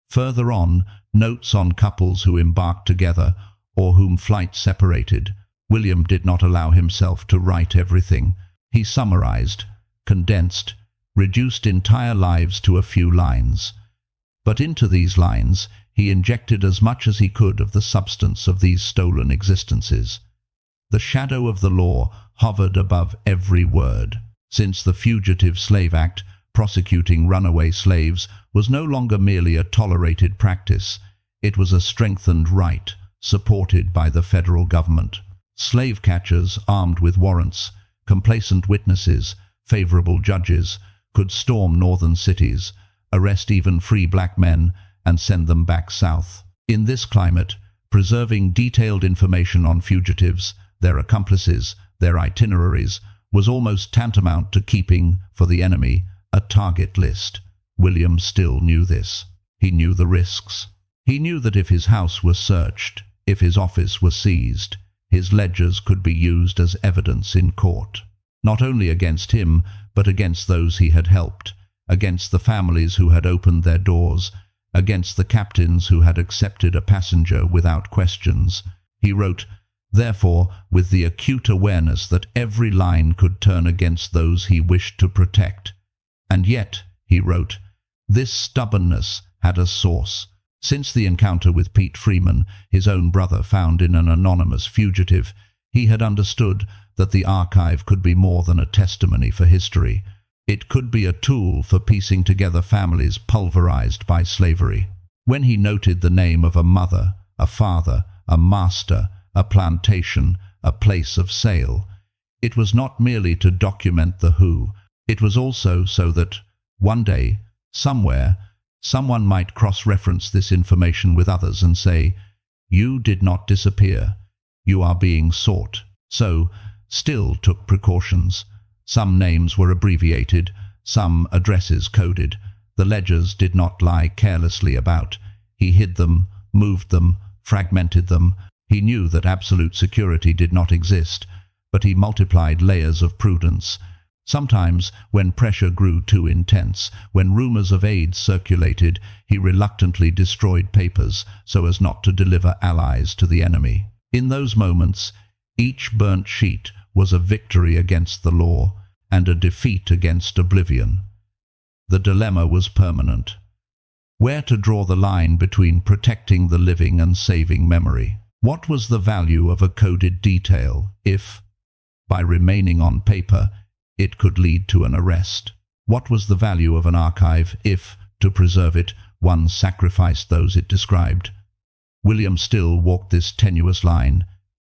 Further on, notes on couples who embarked together or whom flight separated. William did not allow himself to write everything. He summarized, condensed, reduced entire lives to a few lines. But into these lines he injected as much as he could of the substance of these stolen existences. The shadow of the law hovered above every word. Since the Fugitive Slave Act, prosecuting runaway slaves was no longer merely a tolerated practice, it was a strengthened right, supported by the federal government. Slave catchers armed with warrants, complacent witnesses, favorable judges, could storm northern cities, arrest even free black men, and send them back south. In this climate, preserving detailed information on fugitives, their accomplices, their itineraries, was almost tantamount to keeping, for the enemy, a target list. William still knew this. He knew the risks. He knew that if his house was searched, if his office was seized, his ledgers could be used as evidence in court, not only against him, but against those he had helped, against the families who had opened their doors, against the captains who had accepted a passenger without questions. He wrote, therefore, with the acute awareness that every line could turn against those he wished to protect. And yet, he wrote, this stubbornness had a source. Since the encounter with Pete Freeman, his own brother found in an anonymous fugitive, he had understood that the archive could be more than a testimony for history. It could be a tool for piecing together families pulverized by slavery. When he noted the name of a mother, a father, a master, a plantation, a place of sale, it was not merely to document the who, it was also so that, one day, somewhere, someone might cross-reference this information with others and say, you did not disappear, you are being sought. So, still took precautions. Some names were abbreviated, some addresses coded. The ledgers did not lie carelessly about. He hid them, moved them, fragmented them. He knew that absolute security did not exist, but he multiplied layers of prudence. Sometimes, when pressure grew too intense, when rumors of aid circulated, he reluctantly destroyed papers so as not to deliver allies to the enemy. In those moments, each burnt sheet was a victory against the law and a defeat against oblivion. The dilemma was permanent. Where to draw the line between protecting the living and saving memory? What was the value of a coded detail if, by remaining on paper, it could lead to an arrest? What was the value of an archive if, to preserve it, one sacrificed those it described? William Still walked this tenuous line.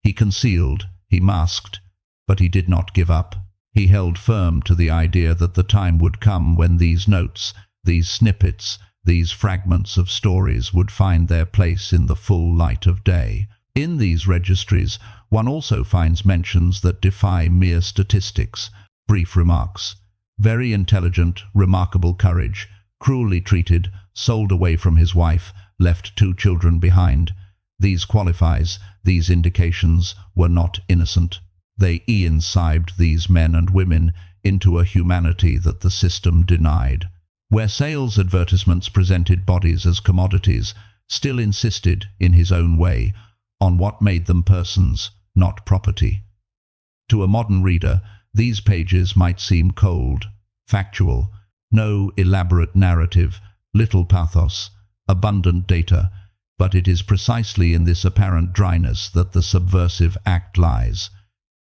He concealed, he masked, but he did not give up. He held firm to the idea that the time would come when these notes, these snippets, these fragments of stories would find their place in the full light of day. In these registries, one also finds mentions that defy mere statistics, brief remarks. Very intelligent, remarkable courage, cruelly treated, sold away from his wife, left 2 children behind. These qualifies, these indications were not innocent. They inscribed these men and women into a humanity that the system denied. Where sales advertisements presented bodies as commodities, Still insisted, in his own way, on what made them persons, not property. To a modern reader, these pages might seem cold, factual, no elaborate narrative, little pathos, abundant data, but it is precisely in this apparent dryness that the subversive act lies.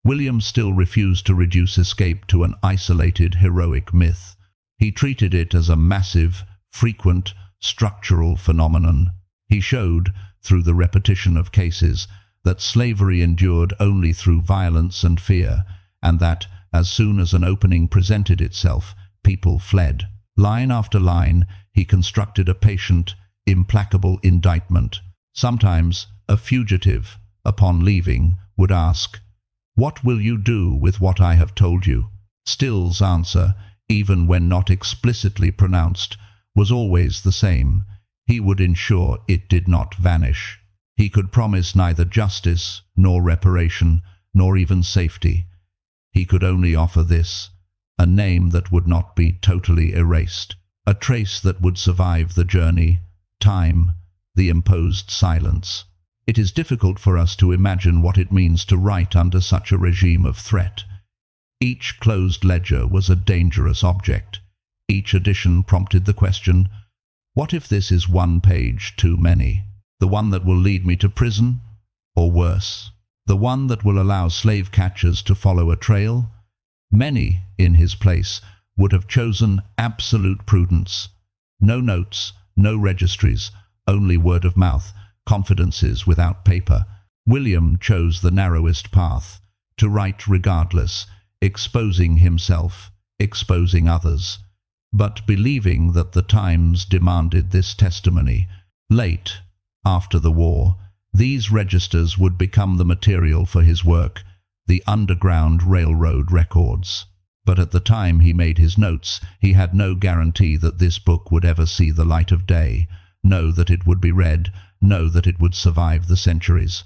William Still refused to reduce escape to an isolated heroic myth. He treated it as a massive, frequent, structural phenomenon. He showed, through the repetition of cases, that slavery endured only through violence and fear, and that, as soon as an opening presented itself, people fled. Line after line, he constructed a patient, implacable indictment. Sometimes a fugitive, upon leaving, would ask, "What will you do with what I have told you?" Still's answer, even when not explicitly pronounced, was always the same. He would ensure it did not vanish. He could promise neither justice, nor reparation, nor even safety. He could only offer this: a name that would not be totally erased, a trace that would survive the journey, time, the imposed silence. It is difficult for us to imagine what it means to write under such a regime of threat. Each closed ledger was a dangerous object. Each edition prompted the question, what if this is one page too many? The one that will lead me to prison? Or worse, the one that will allow slave catchers to follow a trail? Many, in his place, would have chosen absolute prudence. No notes, no registries, only word of mouth, confidences without paper. William chose the narrowest path, to write regardless, exposing himself, exposing others, but believing that the times demanded this testimony. Late, after the war, these registers would become the material for his work, the Underground Railroad records. But at the time he made his notes, he had no guarantee that this book would ever see the light of day, no that it would be read, no that it would survive the centuries.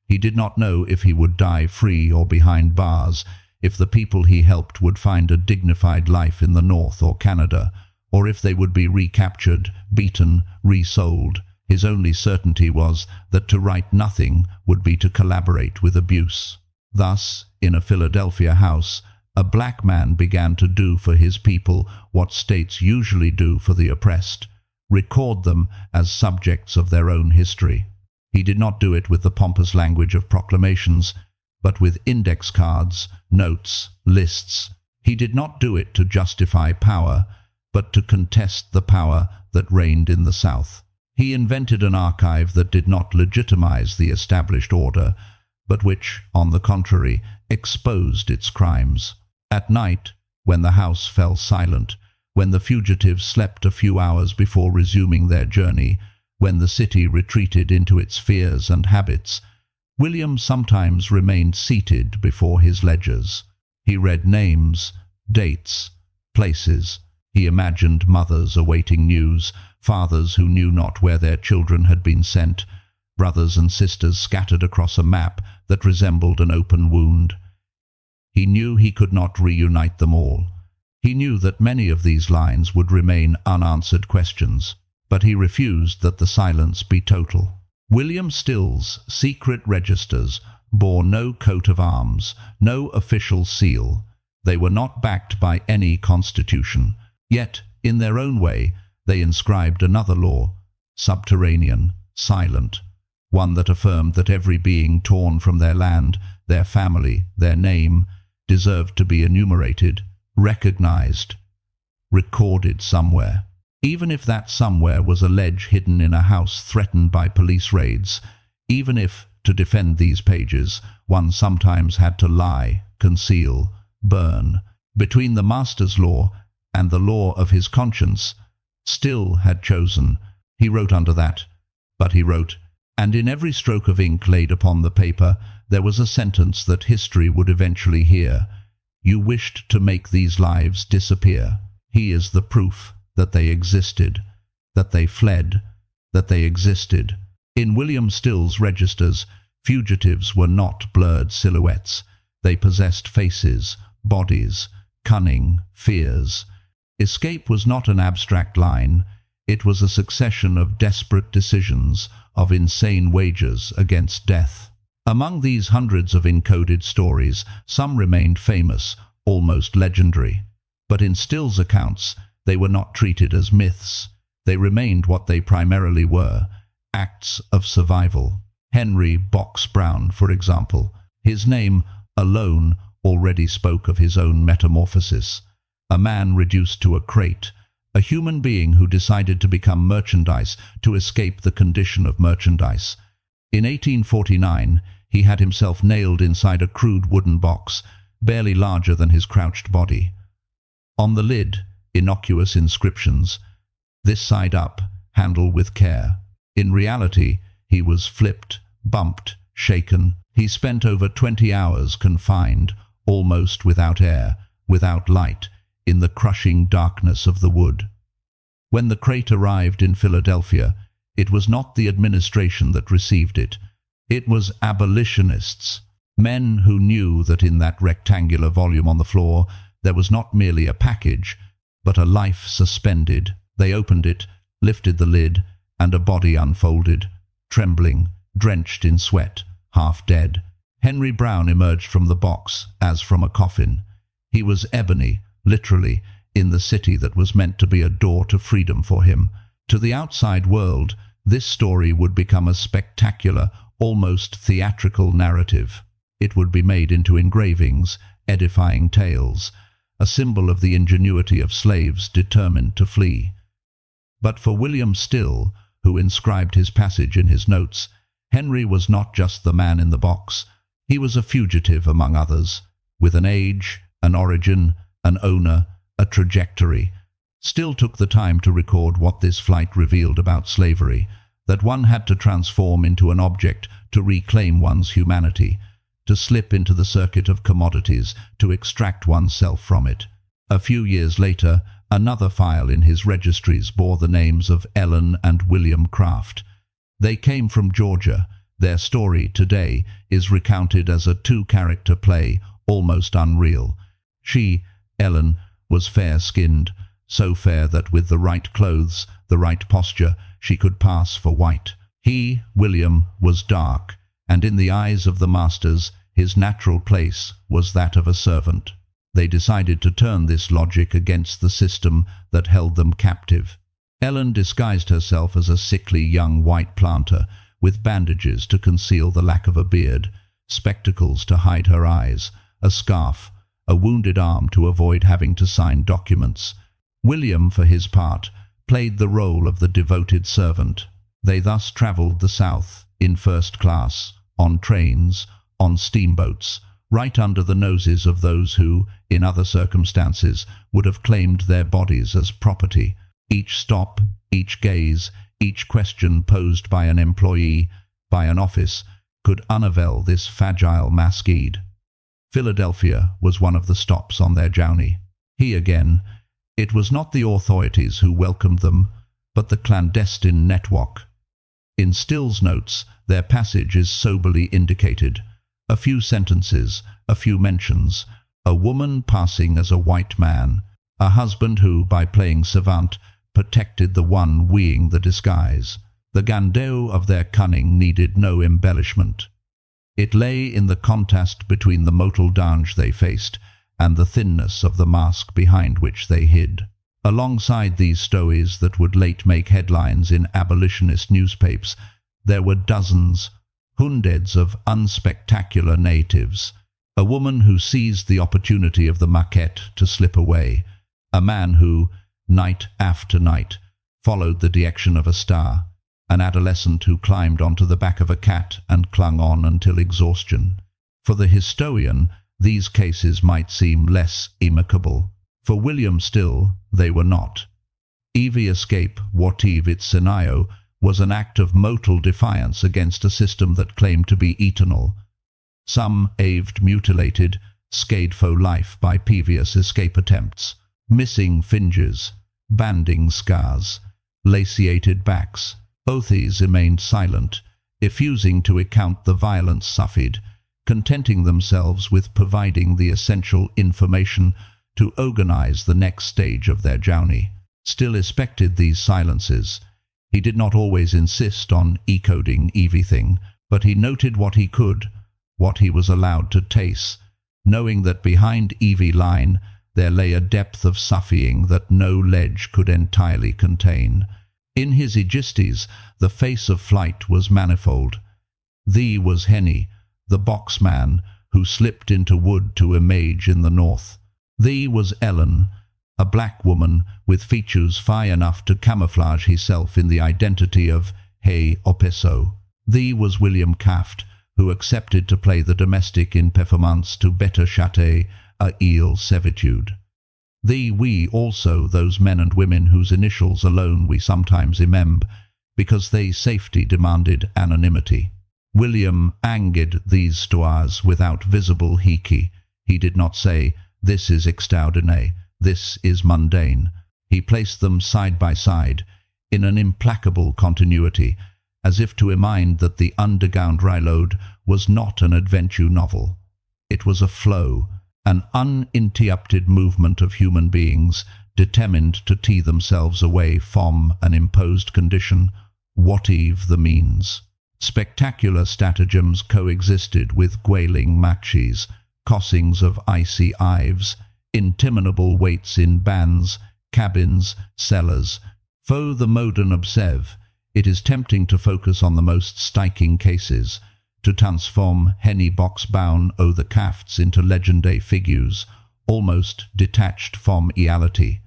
He did not know if he would die free or behind bars, if the people he helped would find a dignified life in the North or Canada, or if they would be recaptured, beaten, resold. His only certainty was that to write nothing would be to collaborate with abuse. Thus, in a Philadelphia house, a black man began to do for his people what states usually do for the oppressed: record them as subjects of their own history. He did not do it with the pompous language of proclamations, but with index cards, notes, lists. He did not do it to justify power, but to contest the power that reigned in the South. He invented an archive that did not legitimize the established order, but which, on the contrary, exposed its crimes. At night, when the house fell silent, when the fugitives slept a few hours before resuming their journey, when the city retreated into its fears and habits, William sometimes remained seated before his ledgers. He read names, dates, places. He imagined mothers awaiting news, fathers who knew not where their children had been sent, brothers and sisters scattered across a map that resembled an open wound. He knew he could not reunite them all. He knew that many of these lines would remain unanswered questions, but he refused that the silence be total. William Still's secret registers bore no coat of arms, no official seal. They were not backed by any constitution. Yet, in their own way, they inscribed another law, subterranean, silent, one that affirmed that every being torn from their land, their family, their name, deserved to be enumerated, recognized, recorded somewhere. Even if that somewhere was a ledge hidden in a house threatened by police raids, even if, to defend these pages, one sometimes had to lie, conceal, burn, between the master's law and the law of his conscience, Still had chosen. He wrote under that, but he wrote, and in every stroke of ink laid upon the paper there was a sentence that history would eventually hear. You wished to make these lives disappear. He is the proof that they existed, that they fled, that they existed. In William Still's registers, fugitives were not blurred silhouettes. They possessed faces, bodies, cunning, fears. Escape was not an abstract line. It was a succession of desperate decisions, of insane wagers against death. Among these hundreds of encoded stories, some remained famous, almost legendary. But in Still's accounts, they were not treated as myths. They remained what they primarily were, acts of survival. Henry Box Brown, for example, his name alone already spoke of his own metamorphosis. A man reduced to a crate, a human being who decided to become merchandise to escape the condition of merchandise. In 1849, he had himself nailed inside a crude wooden box, barely larger than his crouched body. On the lid, innocuous inscriptions. This side up, handle with care. In reality, he was flipped, bumped, shaken. He spent over 20 hours confined, almost without air, without light, in the crushing darkness of the wood. When the crate arrived in Philadelphia, it was not the administration that received it. It was abolitionists, men who knew that in that rectangular volume on the floor there was not merely a package, but a life suspended. They opened it, lifted the lid, and a body unfolded, trembling, drenched in sweat, half dead. Henry Brown emerged from the box as from a coffin. He was ebony, literally, in the city that was meant to be a door to freedom for him. To the outside world, this story would become a spectacular, almost theatrical narrative. It would be made into engravings, edifying tales, a symbol of the ingenuity of slaves determined to flee. But for William Still, who inscribed his passage in his notes, Henry was not just the man in the box. He was a fugitive among others, with an age, an origin, an owner, a trajectory. Still took the time to record what this flight revealed about slavery, that one had to transform into an object to reclaim one's humanity, to slip into the circuit of commodities, to extract oneself from it. A few years later, another file in his registries bore the names of Ellen and William Craft. They came from Georgia. Their story today is recounted as a two-character play, almost unreal. She, Ellen, was fair-skinned, so fair that with the right clothes, the right posture, she could pass for white. He, William, was dark, and in the eyes of the masters, his natural place was that of a servant. They decided to turn this logic against the system that held them captive. Ellen disguised herself as a sickly young white planter, with bandages to conceal the lack of a beard, spectacles to hide her eyes, a scarf, a wounded arm to avoid having to sign documents. William, for his part, played the role of the devoted servant. They thus travelled the South, in first class, on trains, on steamboats, right under the noses of those who, in other circumstances, would have claimed their bodies as property. Each stop, each gaze, each question posed by an employee, by an office, could unavail this fragile masquerade. Philadelphia was one of the stops on their journey. He again, it was not the authorities who welcomed them, but the clandestine network. In Still's notes, their passage is soberly indicated. A few sentences, a few mentions, a woman passing as a white man, a husband who, by playing savant, protected the one weeing the disguise. The grandeur of their cunning needed no embellishment. It lay in the contrast between the mortal danger they faced and the thinness of the mask behind which they hid. Alongside these stories that would late make headlines in abolitionist newspapers, there were dozens, hundreds of unspectacular natives. A woman who seized the opportunity of the maquette to slip away. A man who, night after night, followed the direction of a star. An adolescent who climbed onto the back of a cat and clung on until exhaustion. For the historian, these cases might seem less amicable. For William Still, they were not. Every escape, whatever its scenario, was an act of mortal defiance against a system that claimed to be eternal. Some aved mutilated, scathed for life by previous escape attempts, missing fingers, banding scars, laceated backs. Both these remained silent, refusing to account the violence suffered, contenting themselves with providing the essential information to organize the next stage of their journey. Still respected these silences. He did not always insist on decoding everything, but he noted what he could, what he was allowed to taste, knowing that behind every line there lay a depth of suffering that no ledge could entirely contain. In his Aegistes, the face of flight was manifold. Thee was Henny, the boxman, who slipped into wood to emerge in the north. Thee was Ellen, a black woman with features fine enough to camouflage herself in the identity of Hey Opeso. Thee was William Craft, who accepted to play the domestic in performance to better châter a ill servitude. The we also those men and women whose initials alone we sometimes remember, because they safety demanded anonymity. William angered these stories without visible hiki. He did not say, "This is extraordinary, this is mundane." He placed them side by side, in an implacable continuity, as if to remind that the Underground Railroad was not an adventure novel. It was a flow, an uninterrupted movement of human beings determined to tear themselves away from an imposed condition, whatever the means. Spectacular stratagems coexisted with grailing matches, crossings of icy ives, interminable waits in bands, cabins, cellars. For the modern observe, it is tempting to focus on the most striking cases, to transform Henry Box Brown o' the Crafts into legendary figures, almost detached from reality.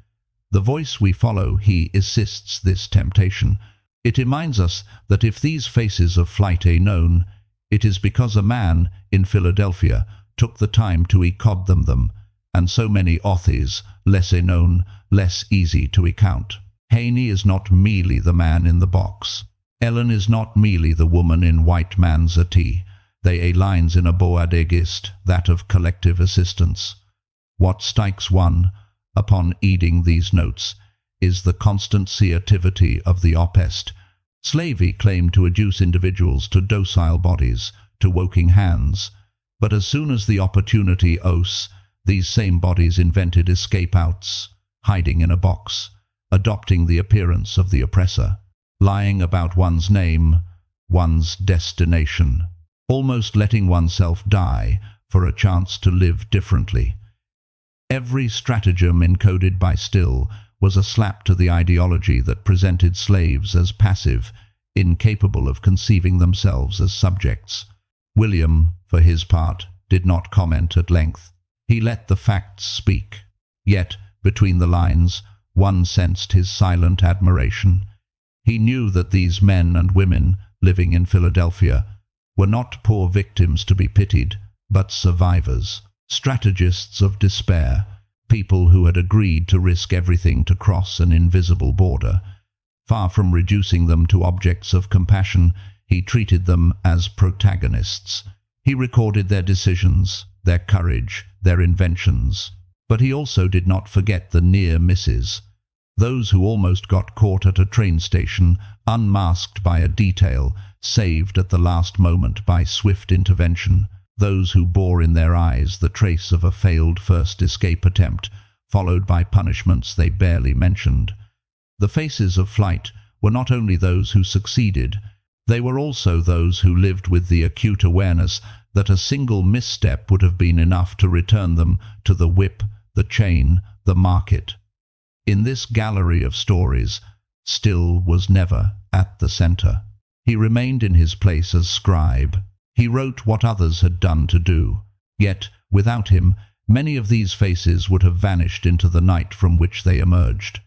The voice we follow, he assists this temptation. It reminds us that if these faces of flight are known, it is because a man in Philadelphia took the time to record them, and so many authors, lesser known, less easy to recount. Haney is not merely the man in the box. Ellen is not merely the woman in white man's tea. They are lines in a boadegist, that of collective assistance. What strikes one, upon reading these notes, is the constant creativity of the oppressed. Slavery claimed to reduce individuals to docile bodies, to working hands, but as soon as the opportunity arose, these same bodies invented escape outs, hiding in a box, adopting the appearance of the oppressor, lying about one's name, one's destination, almost letting oneself die for a chance to live differently. Every stratagem encoded by Still was a slap to the ideology that presented slaves as passive, incapable of conceiving themselves as subjects. William, for his part, did not comment at length. He let the facts speak. Yet, between the lines, one sensed his silent admiration. He knew that these men and women living in Philadelphia were not poor victims to be pitied, but survivors, strategists of despair, people who had agreed to risk everything to cross an invisible border. Far from reducing them to objects of compassion, he treated them as protagonists. He recorded their decisions, their courage, their inventions. But he also did not forget the near misses, those who almost got caught at a train station, unmasked by a detail, saved at the last moment by swift intervention, those who bore in their eyes the trace of a failed first escape attempt, followed by punishments they barely mentioned. The faces of flight were not only those who succeeded, they were also those who lived with the acute awareness that a single misstep would have been enough to return them to the whip, the chain, the market. In this gallery of stories, Still was never at the center. He remained in his place as scribe. He wrote what others had done to do. Yet, without him, many of these faces would have vanished into the night from which they emerged.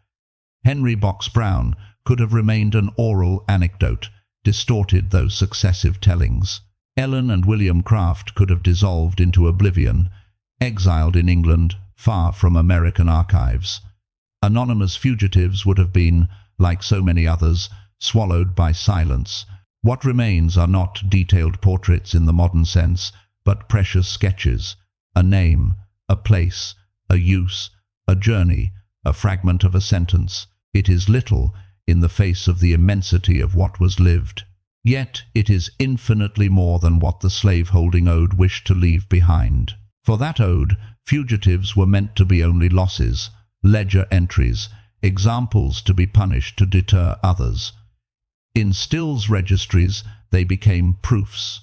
Henry Box Brown could have remained an oral anecdote, distorted those successive tellings. Ellen and William Craft could have dissolved into oblivion, exiled in England, far from American archives. Anonymous fugitives would have been, like so many others, swallowed by silence. What remains are not detailed portraits in the modern sense, but precious sketches, a name, a place, a use, a journey, a fragment of a sentence. It is little in the face of the immensity of what was lived. Yet it is infinitely more than what the slave-holding ode wished to leave behind. For that ode, fugitives were meant to be only losses, ledger entries, examples to be punished to deter others. In Still's registries, they became proofs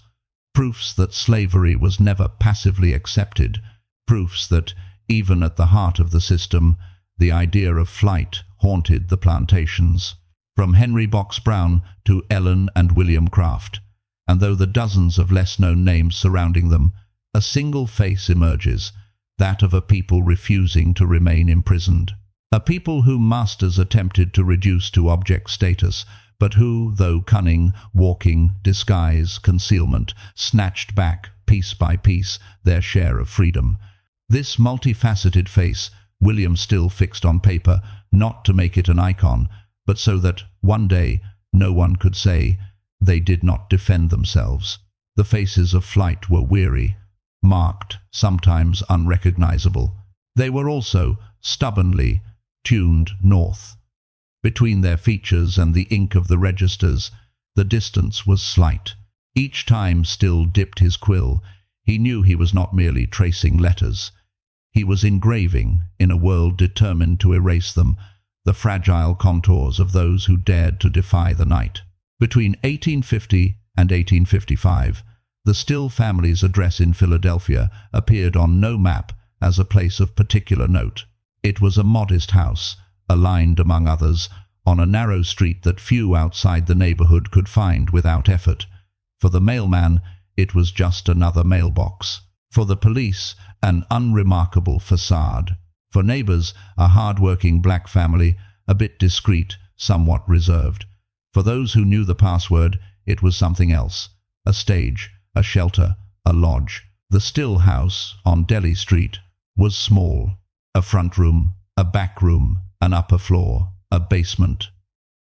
that slavery was never passively accepted, proofs that, even at the heart of the system, the idea of flight haunted the plantations. From Henry Box Brown to Ellen and William Craft, and though the dozens of less-known names surrounding them, a single face emerges, that of a people refusing to remain imprisoned. A people whom masters attempted to reduce to object status, but who, though cunning, walking, disguise, concealment, snatched back, piece by piece, their share of freedom. This multifaceted face William still fixed on paper, not to make it an icon, but so that one day no one could say they did not defend themselves. The faces of flight were weary, marked, sometimes unrecognizable. They were also stubbornly tuned north. Between their features and the ink of the registers, the distance was slight. Each time Still dipped his quill, he knew he was not merely tracing letters. He was engraving, in a world determined to erase them, the fragile contours of those who dared to defy the night. Between 1850 and 1855, the Still family's address in Philadelphia appeared on no map as a place of particular note. It was a modest house, aligned among others, on a narrow street that few outside the neighborhood could find without effort. For the mailman, it was just another mailbox. For the police, an unremarkable facade. For neighbors, a hard-working black family, a bit discreet, somewhat reserved. For those who knew the password, it was something else. A stage, a shelter, a lodge. The Still house, on Delhi Street, was small. A front room, a back room, an upper floor, a basement.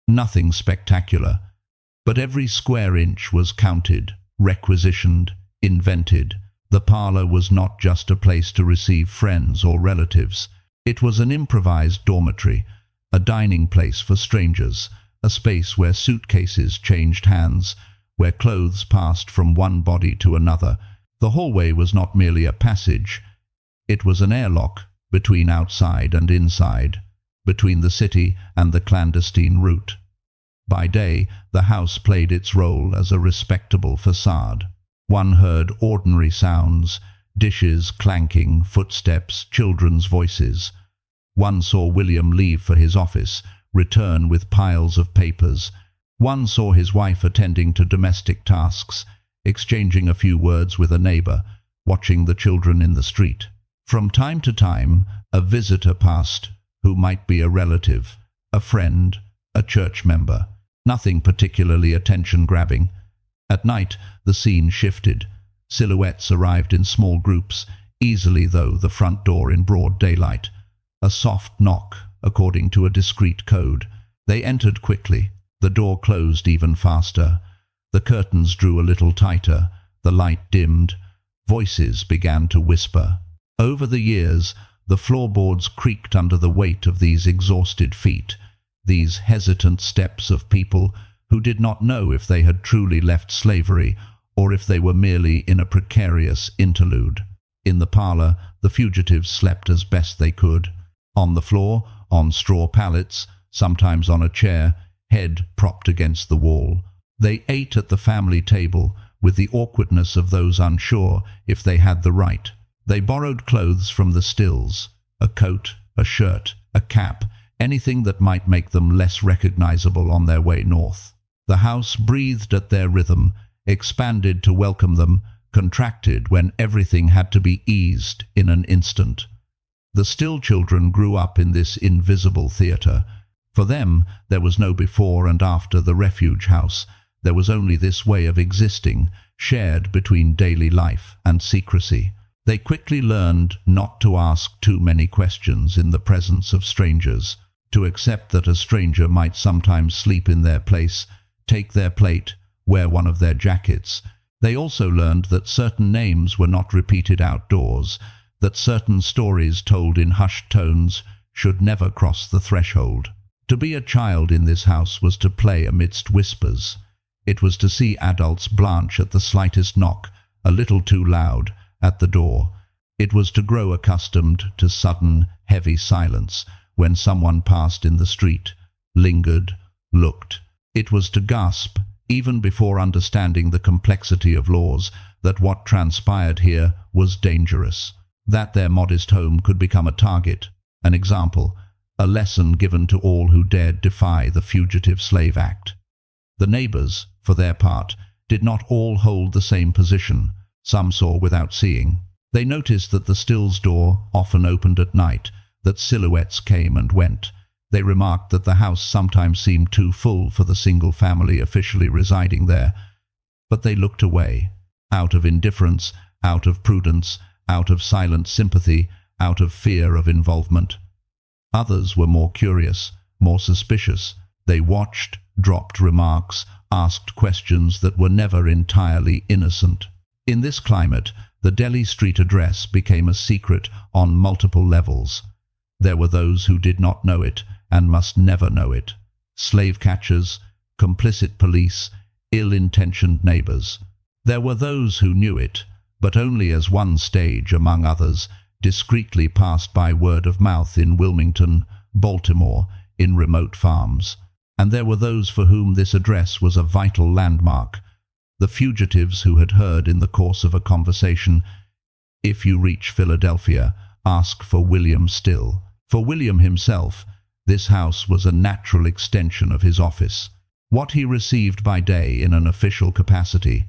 Nothing spectacular, but every square inch was counted, requisitioned, invented. The parlor was not just a place to receive friends or relatives. It was an improvised dormitory, a dining place for strangers, a space where suitcases changed hands, where clothes passed from one body to another. The hallway was not merely a passage. It was an airlock between outside and inside, between the city and the clandestine route. By day, the house played its role as a respectable facade. One heard ordinary sounds, dishes clanking, footsteps, children's voices. One saw William leave for his office, return with piles of papers. One saw his wife attending to domestic tasks, exchanging a few words with a neighbor, watching the children in the street. From time to time, a visitor passed, who might be a relative, a friend, a church member. Nothing particularly attention-grabbing. At night, the scene shifted. Silhouettes arrived in small groups, easily though the front door in broad daylight. A soft knock, according to a discreet code. They entered quickly. The door closed even faster. The curtains drew a little tighter. The light dimmed. Voices began to whisper. Over the years, the floorboards creaked under the weight of these exhausted feet, these hesitant steps of people who did not know if they had truly left slavery or if they were merely in a precarious interlude. In the parlor, the fugitives slept as best they could. On the floor, on straw pallets, sometimes on a chair, head propped against the wall. They ate at the family table with the awkwardness of those unsure if they had the right. They borrowed clothes from the Stills, a coat, a shirt, a cap, anything that might make them less recognizable on their way north. The house breathed at their rhythm, expanded to welcome them, contracted when everything had to be eased in an instant. The Still children grew up in this invisible theater. For them, there was no before and after the refuge house. There was only this way of existing, shared between daily life and secrecy. They quickly learned not to ask too many questions in the presence of strangers, to accept that a stranger might sometimes sleep in their place, take their plate, wear one of their jackets. They also learned that certain names were not repeated outdoors, that certain stories told in hushed tones should never cross the threshold. To be a child in this house was to play amidst whispers. It was to see adults blanch at the slightest knock, a little too loud, at the door. It was to grow accustomed to sudden, heavy silence when someone passed in the street, lingered, looked. It was to gasp, even before understanding the complexity of laws, that what transpired here was dangerous, that their modest home could become a target, an example, a lesson given to all who dared defy the Fugitive Slave Act. The neighbors, for their part, did not all hold the same position. Some saw without seeing. They noticed that the Stills' door often opened at night, that silhouettes came and went. They remarked that the house sometimes seemed too full for the single family officially residing there. But they looked away, out of indifference, out of prudence, out of silent sympathy, out of fear of involvement. Others were more curious, more suspicious. They watched, dropped remarks, asked questions that were never entirely innocent. In this climate, the Delhi street address became a secret on multiple levels. There were those who did not know it and must never know it. Slave catchers, complicit police, ill-intentioned neighbors. There were those who knew it, but only as one stage among others, discreetly passed by word of mouth in Wilmington, Baltimore, in remote farms. And there were those for whom this address was a vital landmark. The fugitives who had heard in the course of a conversation, "If you reach Philadelphia, ask for William Still." For William himself, this house was a natural extension of his office. What he received by day in an official capacity,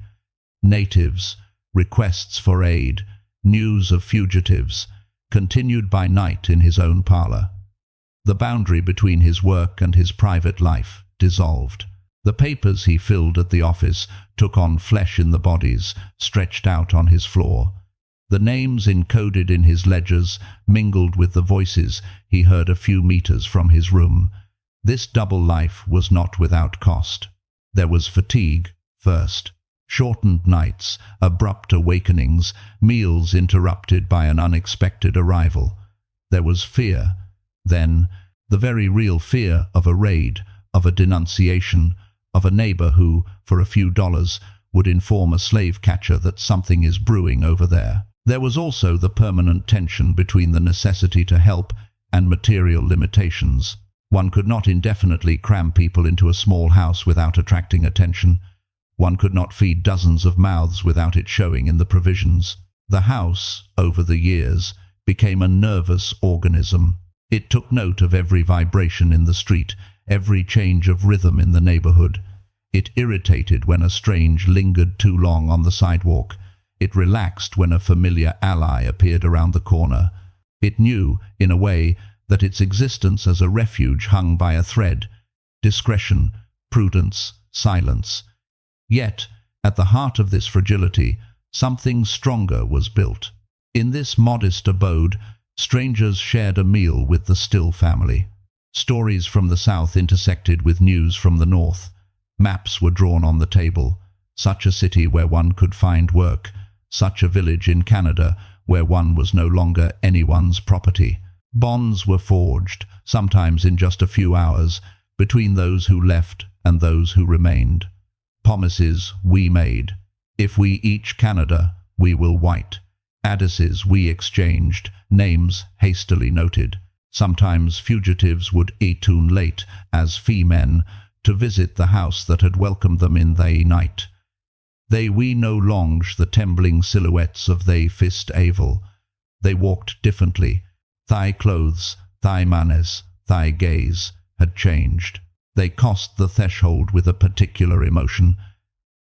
natives, requests for aid, news of fugitives, continued by night in his own parlor. The boundary between his work and his private life dissolved. The papers he filled at the office took on flesh in the bodies stretched out on his floor. The names encoded in his ledgers mingled with the voices he heard a few meters from his room. This double life was not without cost. There was fatigue first, shortened nights, abrupt awakenings, meals interrupted by an unexpected arrival. There was fear, then, the very real fear of a raid, of a denunciation, of a neighbor who, for a few dollars, would inform a slave catcher that something is brewing over there. There was also the permanent tension between the necessity to help and material limitations. One could not indefinitely cram people into a small house without attracting attention. One could not feed dozens of mouths without it showing in the provisions. The house, over the years, became a nervous organism. It took note of every vibration in the street, every change of rhythm in the neighborhood. It irritated when a strange lingered too long on the sidewalk. It relaxed when a familiar ally appeared around the corner. It knew, in a way, that its existence as a refuge hung by a thread: discretion, prudence, silence. Yet, at the heart of this fragility, something stronger was built. In this modest abode, strangers shared a meal with the Still family. Stories from the south intersected with news from the north. Maps were drawn on the table. Such a city where one could find work. Such a village in Canada where one was no longer anyone's property. Bonds were forged, sometimes in just a few hours, between those who left and those who remained. Promises we made. If we each Canada, we will white. Addresses we exchanged, names hastily noted. Sometimes fugitives would too late as fee-men to visit the house that had welcomed them in they night. They we no longer the trembling silhouettes of they fist evil. They walked differently. Thy clothes, thy manners, thy gaze had changed. They crossed the threshold with a particular emotion.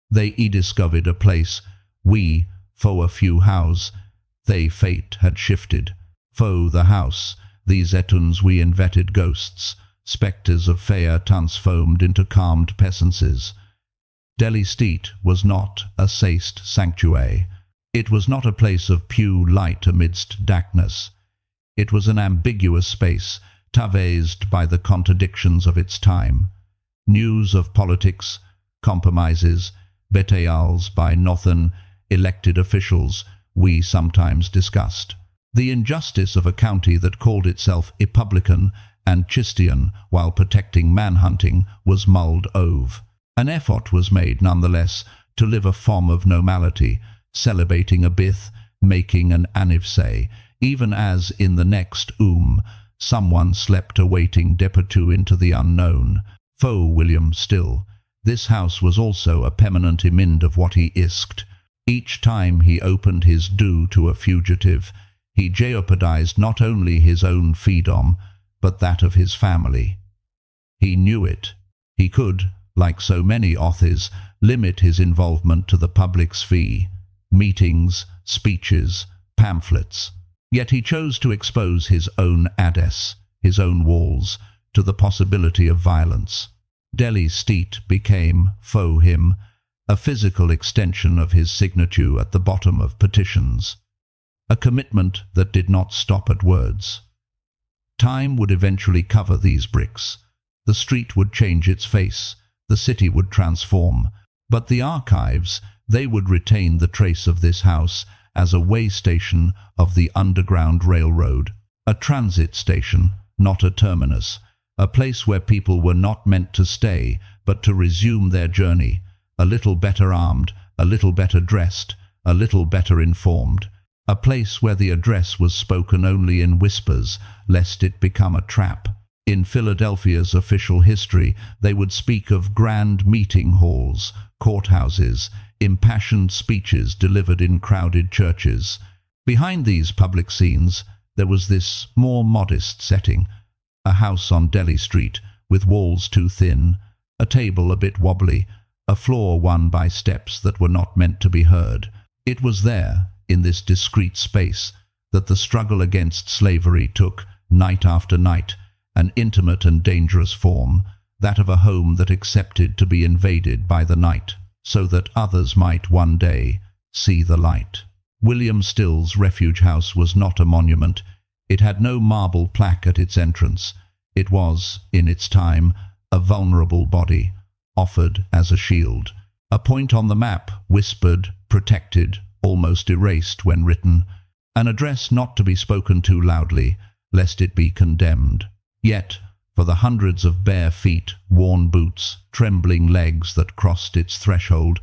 They discovered a place, we, for a few house, they fate had shifted. Fo the house, these etuns we invetted ghosts, spectres of fair transformed into calmed peasances. Delhi Street was not a chaste sanctuary. It was not a place of pure light amidst darkness. It was an ambiguous space, travailed by the contradictions of its time. News of politics, compromises, betrayals by northern elected officials we sometimes discussed. The injustice of a county that called itself Republican and Christian while protecting manhunting was mulled over. An effort was made nonetheless to live a form of normality, celebrating a bith, making an anniversary, even as in the next someone slept awaiting depart into the unknown. Fo William Still. This house was also a permanent imind of what he isked. Each time he opened his door to a fugitive, he jeopardized not only his own freedom, but that of his family. He knew it. He could, like so many authors, limit his involvement to the public sphere, meetings, speeches, pamphlets. Yet he chose to expose his own address, his own walls, to the possibility of violence. Delhi Street became, for him, a physical extension of his signature at the bottom of petitions. a commitment that did not stop at words. Time would eventually cover these bricks. The street would change its face, the city would transform, but the archives, they would retain the trace of this house as a way station of the Underground Railroad, a transit station, not a terminus, a place where people were not meant to stay, but to resume their journey, a little better armed, a little better dressed, a little better informed, a place where the address was spoken only in whispers, lest it become a trap. In Philadelphia's official history, they would speak of grand meeting halls, courthouses, impassioned speeches delivered in crowded churches. Behind these public scenes, there was this more modest setting, a house on Delhi Street, with walls too thin, a table a bit wobbly, a floor won by steps that were not meant to be heard. It was there, in this discreet space, that the struggle against slavery took, night after night, an intimate and dangerous form, that of a home that accepted to be invaded by the night, so that others might one day see the light. William Still's refuge house was not a monument. It had no marble plaque at its entrance. It was, in its time, a vulnerable body, offered as a shield. A point on the map, whispered, protected, almost erased when written, an address not to be spoken too loudly, lest it be condemned. Yet, for the hundreds of bare feet, worn boots, trembling legs that crossed its threshold,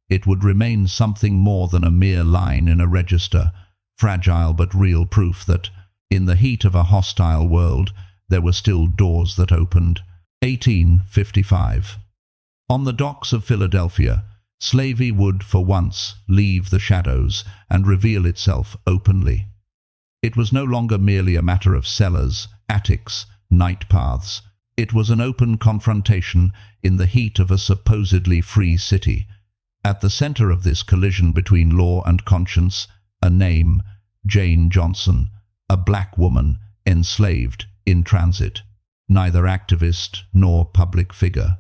it would remain something more than a mere line in a register, fragile but real proof that, in the heat of a hostile world, there were still doors that opened. 1855. On the docks of Philadelphia, slavery would, for once, leave the shadows and reveal itself openly. It was no longer merely a matter of cellars, attics, night paths. It was an open confrontation in the heat of a supposedly free city. At the center of this collision between law and conscience, a name, Jane Johnson, a black woman, enslaved, in transit. Neither activist nor public figure.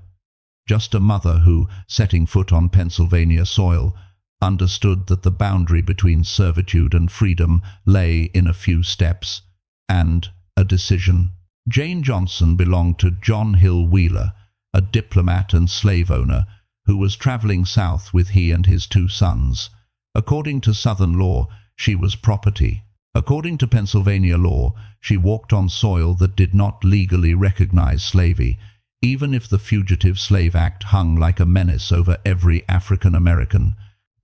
Just a mother who, setting foot on Pennsylvania soil, understood that the boundary between servitude and freedom lay in a few steps, and a decision. Jane Johnson belonged to John Hill Wheeler, a diplomat and slave owner who was traveling south with he and his 2 sons. According to Southern law, she was property. According to Pennsylvania law, she walked on soil that did not legally recognize slavery, even if the Fugitive Slave Act hung like a menace over every African American.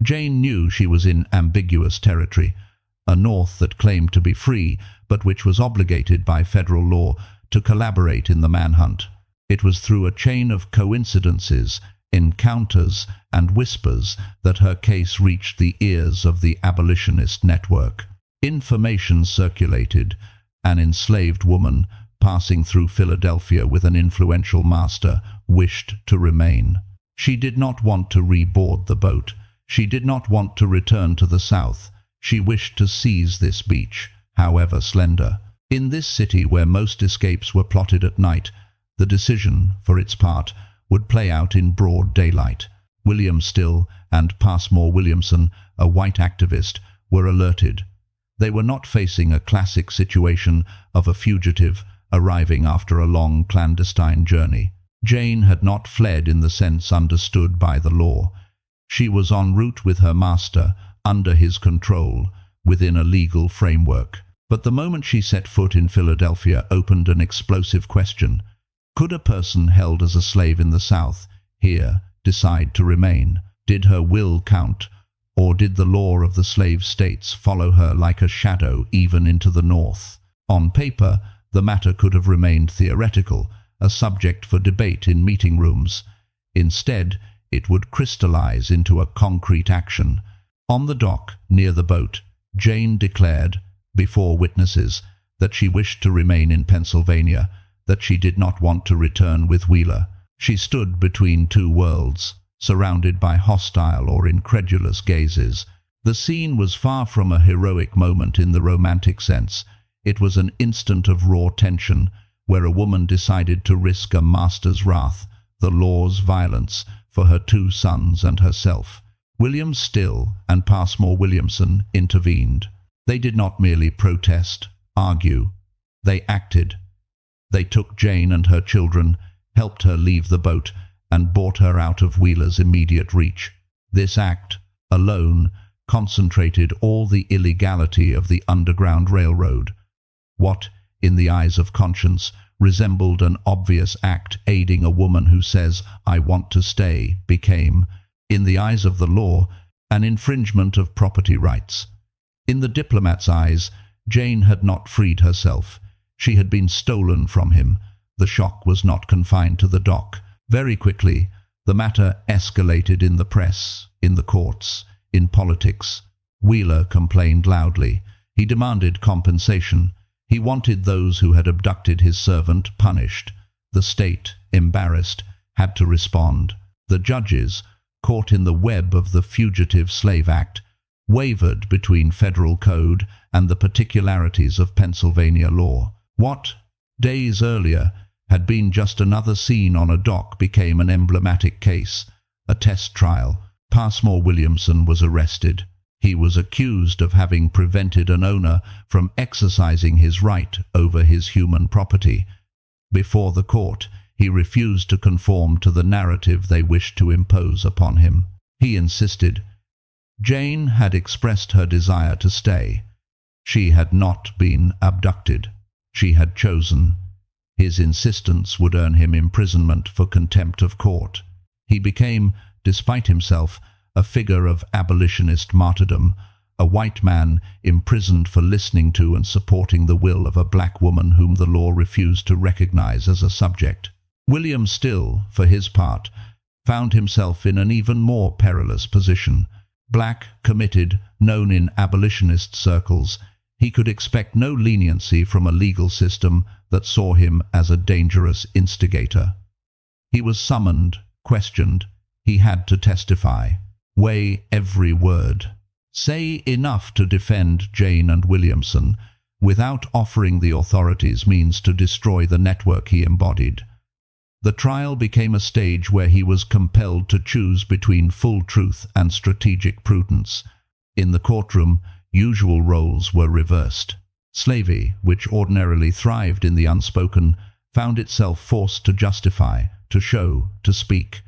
Jane knew she was in ambiguous territory, a North that claimed to be free, but which was obligated by federal law to collaborate in the manhunt. It was through a chain of coincidences, encounters, and whispers that her case reached the ears of the abolitionist network. Information circulated. An enslaved woman, passing through Philadelphia with an influential master, wished to remain. She did not want to reboard the boat. She did not want to return to the South. She wished to seize this beach, however slender. In this city where most escapes were plotted at night, the decision, for its part, would play out in broad daylight. William Still and Passmore Williamson, a white activist, were alerted. They were not facing a classic situation of a fugitive arriving after a long clandestine journey. Jane had not fled in the sense understood by the law. She was en route with her master, under his control, within a legal framework. But the moment she set foot in Philadelphia opened an explosive question. Could a person held as a slave in the South, here, decide to remain? Did her will count, or did the law of the slave states follow her like a shadow even into the North? On paper, the matter could have remained theoretical, a subject for debate in meeting rooms. Instead, it would crystallize into a concrete action. On the dock, near the boat, Jane declared, before witnesses, that she wished to remain in Pennsylvania, that she did not want to return with Wheeler. She stood between 2 worlds, surrounded by hostile or incredulous gazes. The scene was far from a heroic moment in the romantic sense. It was an instant of raw tension, where a woman decided to risk a master's wrath, the law's violence, for her 2 sons and herself. William Still and Passmore Williamson intervened. They did not merely protest, argue. They acted. They took Jane and her children, helped her leave the boat, and brought her out of Wheeler's immediate reach. This act, alone, concentrated all the illegality of the Underground Railroad. What, in the eyes of conscience, resembled an obvious act aiding a woman who says, "I want to stay," became, in the eyes of the law, an infringement of property rights. In the diplomat's eyes, Jane had not freed herself. She had been stolen from him. The shock was not confined to the dock. Very quickly, the matter escalated in the press, in the courts, in politics. Wheeler complained loudly. He demanded compensation. He wanted those who had abducted his servant punished. The state, embarrassed, had to respond. The judges, caught in the web of the Fugitive Slave Act, wavered between federal code and the particularities of Pennsylvania law. What, days earlier, had been just another scene on a dock became an emblematic case, a test trial. Passmore Williamson was arrested. He was accused of having prevented an owner from exercising his right over his human property. Before the court, he refused to conform to the narrative they wished to impose upon him. He insisted. Jane had expressed her desire to stay. She had not been abducted. She had chosen. His insistence would earn him imprisonment for contempt of court. He became, despite himself, a figure of abolitionist martyrdom, a white man imprisoned for listening to and supporting the will of a black woman whom the law refused to recognize as a subject. William Still, for his part, found himself in an even more perilous position. Black, committed, known in abolitionist circles, he could expect no leniency from a legal system that saw him as a dangerous instigator. He was summoned, questioned. He had to testify. Weigh every word. Say enough to defend Jane and Williamson, without offering the authorities means to destroy the network he embodied. The trial became a stage where he was compelled to choose between full truth and strategic prudence. In the courtroom, usual roles were reversed. Slavery, which ordinarily thrived in the unspoken, found itself forced to justify, to show, to speak.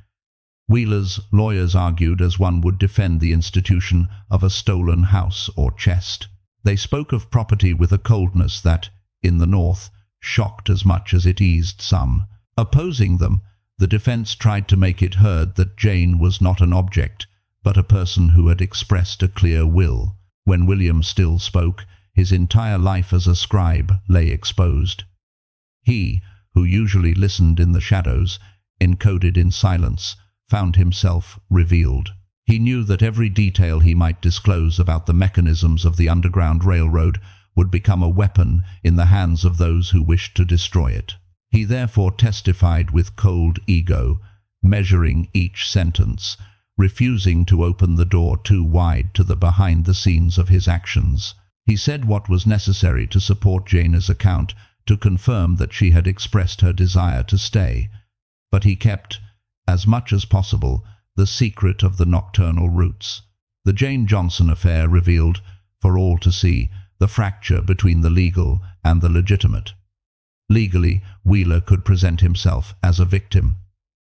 Wheeler's lawyers argued as one would defend the institution of a stolen house or chest. They spoke of property with a coldness that, in the North, shocked as much as it eased some. Opposing them, the defense tried to make it heard that Jane was not an object, but a person who had expressed a clear will. When William Still spoke, his entire life as a scribe lay exposed. He, who usually listened in the shadows, encoded in silence, found himself revealed. He knew that every detail he might disclose about the mechanisms of the Underground Railroad would become a weapon in the hands of those who wished to destroy it. He therefore testified with cold ego, measuring each sentence, refusing to open the door too wide to the behind-the-scenes of his actions. He said what was necessary to support Jane's account, to confirm that she had expressed her desire to stay. But he kept, as much as possible, the secret of the nocturnal routes. The Jane Johnson affair revealed, for all to see, the fracture between the legal and the legitimate. Legally, Wheeler could present himself as a victim.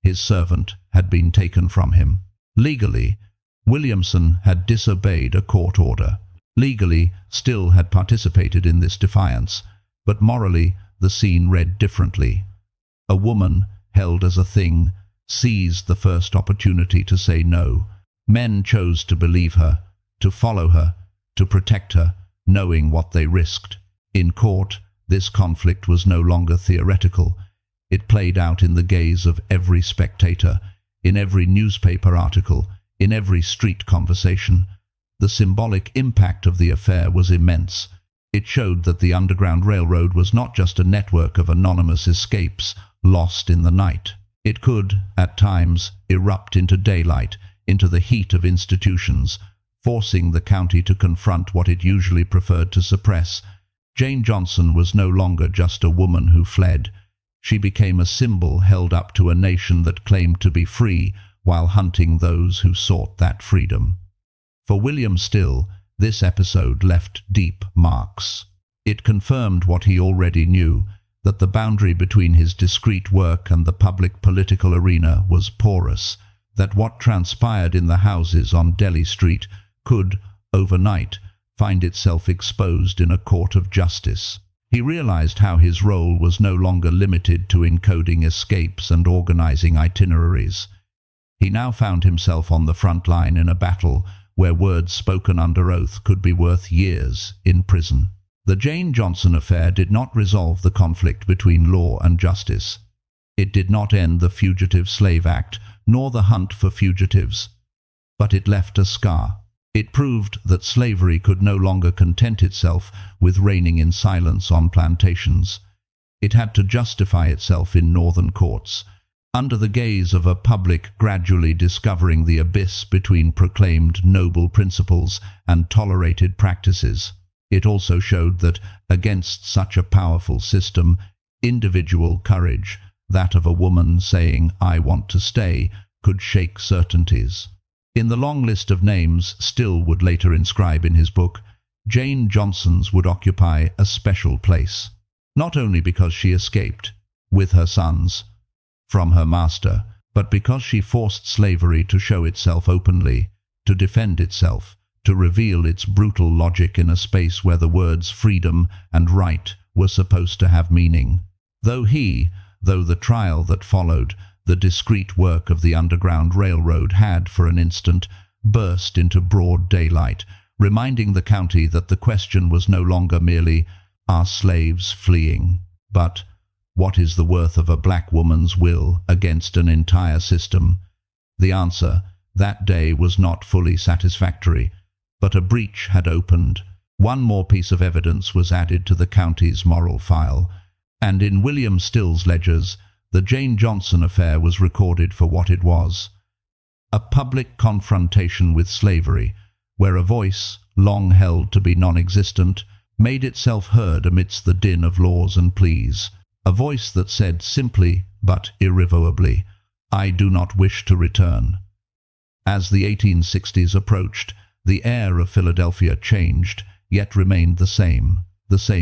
His servant had been taken from him. Legally, Williamson had disobeyed a court order. Legally, Still had participated in this defiance, but morally, the scene read differently. A woman, held as a thing, seized the first opportunity to say no. Men chose to believe her, to follow her, to protect her, knowing what they risked. In court, this conflict was no longer theoretical. It played out in the gaze of every spectator, in every newspaper article, in every street conversation. The symbolic impact of the affair was immense. It showed that the Underground Railroad was not just a network of anonymous escapes lost in the night. It could, at times, erupt into daylight, into the heat of institutions, forcing the county to confront what it usually preferred to suppress. Jane Johnson was no longer just a woman who fled. She became a symbol held up to a nation that claimed to be free while hunting those who sought that freedom. For William Still, This episode left deep marks. It confirmed what he already knew, that the boundary between his discreet work and the public political arena was porous, that what transpired in the houses on Delhi Street could, overnight, find itself exposed in a court of justice. He realized how his role was no longer limited to encoding escapes and organizing itineraries. He now found himself on the front line in a battle where words spoken under oath could be worth years in prison. The Jane Johnson affair did not resolve the conflict between law and justice. It did not end the Fugitive Slave Act, nor the hunt for fugitives. But it left a scar. It proved that slavery could no longer content itself with reigning in silence on plantations. It had to justify itself in northern courts, under the gaze of a public gradually discovering the abyss between proclaimed noble principles and tolerated practices. It also showed that, against such a powerful system, individual courage, that of a woman saying, "I want to stay," could shake certainties. In the long list of names Still would later inscribe in his book, Jane Johnson's would occupy a special place, not only because she escaped, with her sons, from her master, but because she forced slavery to show itself openly, to defend itself, to reveal its brutal logic in a space where the words freedom and right were supposed to have meaning. Though the trial that followed, the discreet work of the Underground Railroad had, for an instant, burst into broad daylight, reminding the county that the question was no longer merely, "Are slaves fleeing?" but, "What is the worth of a black woman's will against an entire system?" The answer, that day, was not fully satisfactory, but a breach had opened. One more piece of evidence was added to the county's moral file, and in William Still's ledgers, the Jane Johnson affair was recorded for what it was: a public confrontation with slavery, where a voice, long held to be non-existent, made itself heard amidst the din of laws and pleas. A voice that said simply, but irrevocably, "I do not wish to return." As the 1860s approached, the air of Philadelphia changed, yet remained the same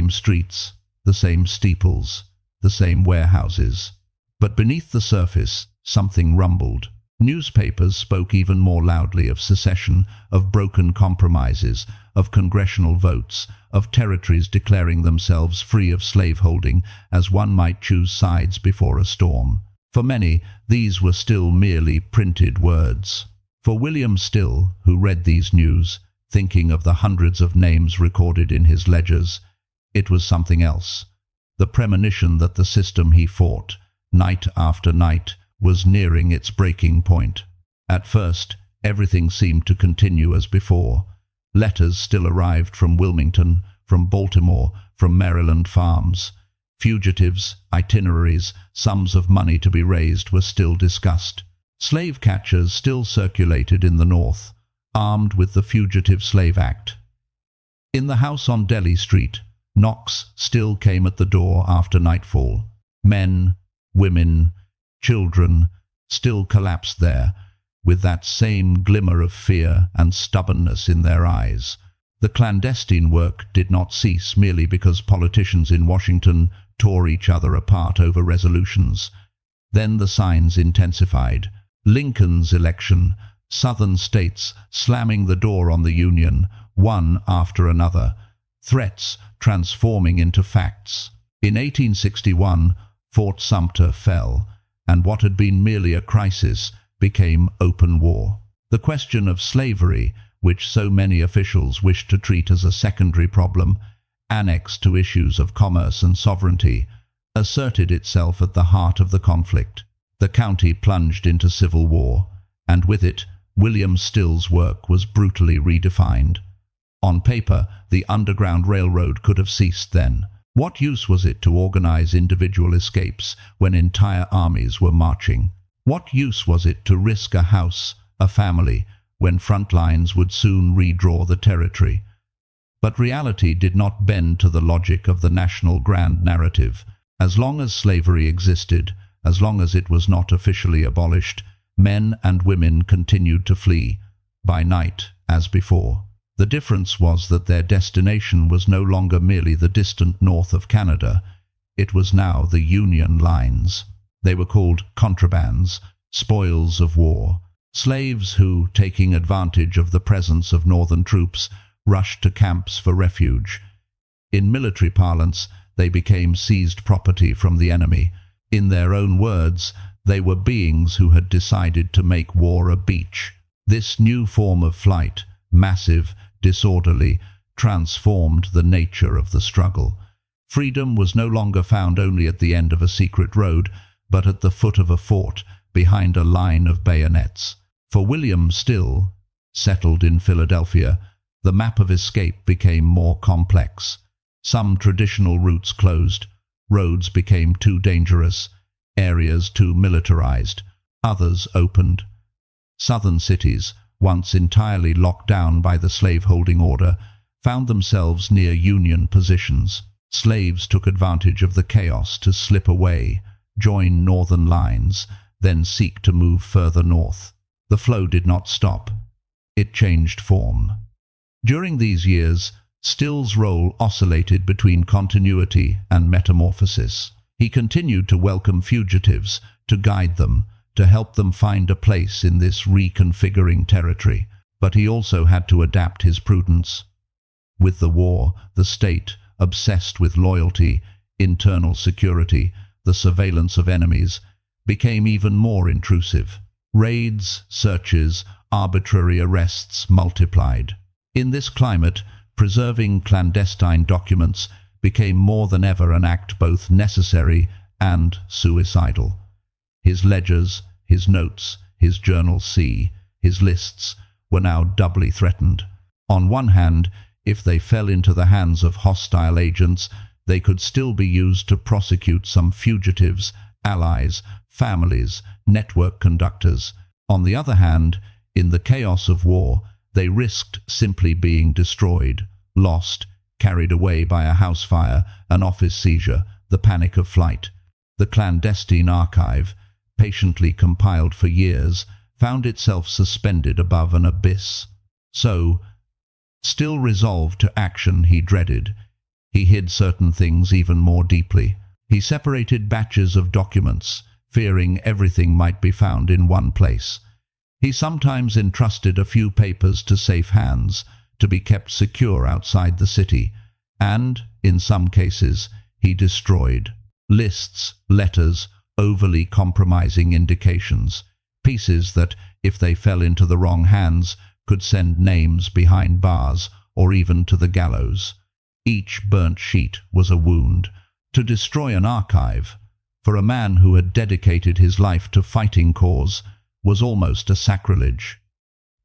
streets, the same steeples, the same warehouses. But beneath the surface, something rumbled. Newspapers spoke even more loudly of secession, of broken compromises, of congressional votes, of territories declaring themselves free of slaveholding, as one might choose sides before a storm. For many, these were still merely printed words. For William Still, who read these news, thinking of the hundreds of names recorded in his ledgers, it was something else. The premonition that the system he fought, night after night, was nearing its breaking point. At first, everything seemed to continue as before. Letters still arrived from Wilmington, from Baltimore, from Maryland farms. Fugitives, itineraries, sums of money to be raised were still discussed. Slave catchers still circulated in the North, armed with the Fugitive Slave Act. In the house on Delhi Street, knocks still came at the door after nightfall. Men, women, children still collapsed there, with that same glimmer of fear and stubbornness in their eyes. The clandestine work did not cease merely because politicians in Washington tore each other apart over resolutions. Then the signs intensified. Lincoln's election, Southern states slamming the door on the Union, one after another, threats transforming into facts. In 1861, Fort Sumter fell, and what had been merely a crisis became open war. The question of slavery, which so many officials wished to treat as a secondary problem, annexed to issues of commerce and sovereignty, asserted itself at the heart of the conflict. The county plunged into civil war, and with it, William Still's work was brutally redefined. On paper, the Underground Railroad could have ceased then. What use was it to organize individual escapes when entire armies were marching? What use was it to risk a house, a family, when front lines would soon redraw the territory? But reality did not bend to the logic of the national grand narrative. As long as slavery existed, as long as it was not officially abolished, men and women continued to flee, by night as before. The difference was that their destination was no longer merely the distant north of Canada. It was now the Union lines. They were called contrabands, spoils of war, slaves who, taking advantage of the presence of Northern troops, rushed to camps for refuge. In military parlance, they became seized property from the enemy. In their own words, they were beings who had decided to make war a beach. This new form of flight, massive, disorderly, transformed the nature of the struggle. Freedom was no longer found only at the end of a secret road, but at the foot of a fort, behind a line of bayonets. For William Still, settled in Philadelphia, the map of escape became more complex. Some traditional routes closed, roads became too dangerous, areas too militarized, others opened. Southern cities, once entirely locked down by the slaveholding order, found themselves near Union positions. Slaves took advantage of the chaos to slip away, join Northern lines, then seek to move further north. The flow did not stop. It changed form. During these years, Still's role oscillated between continuity and metamorphosis. He continued to welcome fugitives, to guide them, to help them find a place in this reconfiguring territory, but he also had to adapt his prudence. With the war, the state, obsessed with loyalty, internal security, the surveillance of enemies, became even more intrusive. Raids, searches, arbitrary arrests multiplied. In this climate, preserving clandestine documents became more than ever an act both necessary and suicidal. His ledgers, his notes, his journal C, his lists were now doubly threatened. On one hand, if they fell into the hands of hostile agents, they could still be used to prosecute some fugitives, allies, families, network conductors. On the other hand, in the chaos of war, they risked simply being destroyed, lost, carried away by a house fire, an office seizure, the panic of flight. The clandestine archive, patiently compiled for years, found itself suspended above an abyss. So, still resolved to action he dreaded, he hid certain things even more deeply. He separated batches of documents, fearing everything might be found in one place. He sometimes entrusted a few papers to safe hands, to be kept secure outside the city, and, in some cases, he destroyed lists, letters, overly compromising indications, pieces that, if they fell into the wrong hands, could send names behind bars or even to the gallows. Each burnt sheet was a wound. To destroy an archive, for a man who had dedicated his life to fighting cause, was almost a sacrilege.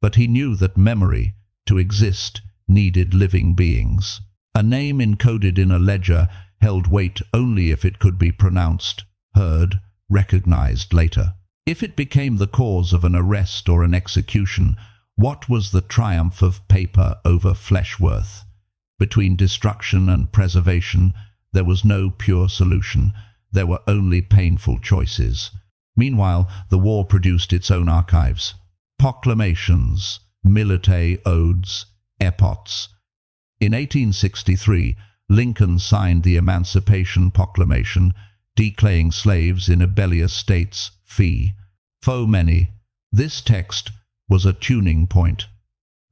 But he knew that memory, to exist, needed living beings. A name encoded in a ledger held weight only if it could be pronounced, heard, recognized later. If it became the cause of an arrest or an execution, what was the triumph of paper over flesh worth? Between destruction and preservation, there was no pure solution. There were only painful choices. Meanwhile, the war produced its own archives. Proclamations, military odes, epochs. In 1863, Lincoln signed the Emancipation Proclamation, declaring slaves in rebellious states free. For many, this text was a tuning point,